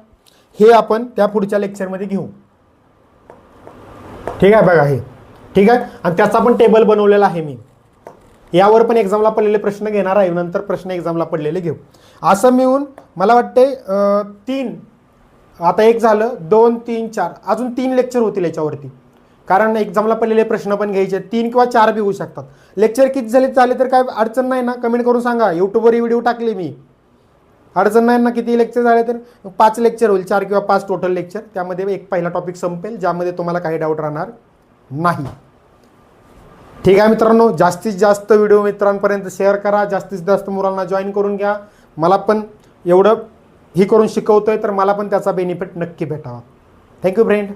हे आपण त्या पुढच्या लेक्चरमध्ये घेऊ. ठीक आहे. बघा हे, ठीक आहे. आणि त्याचा पण टेबल बनवलेला आहे मी. यावर पण एक्झामला पडलेले प्रश्न घेणार आहे, नंतर प्रश्न एक्झामला पडलेले घेऊ. असं मिळून मला वाटते 3, आता 1 झालं, 2, 3, 4, अजून 3 लेक्चर होतील याच्यावरती. कारण एक्झामला पडलेले प्रश्न पण घ्यायचे. 3 किंवा 4 बी होऊ शकतात. लेक्चर किती झाले चालेल तर काय अडचण नाही ना, कमेंट करून सांगा. यूट्यूबवर व्हिडिओ टाकले मी, अडचण नाही ना. किती लेक्चर झाले तर 5 लेक्चर होईल, 4 किंवा 5 टोटल लेक्चर. त्यामध्ये एक पहिला टॉपिक संपेल ज्यामध्ये तुम्हाला काही डाऊट राहणार नाही. ठीक आहे मित्रांनो, जास्तीत जास्त व्हिडिओ मित्रांपर्यंत शेअर करा, जास्तीत जास्त मुलांना जॉईन करून घ्या. मला पण एवढं ही करून शिकवतोय तर मला पण त्याचा बेनिफिट नक्की भेटावा. Thank you friend.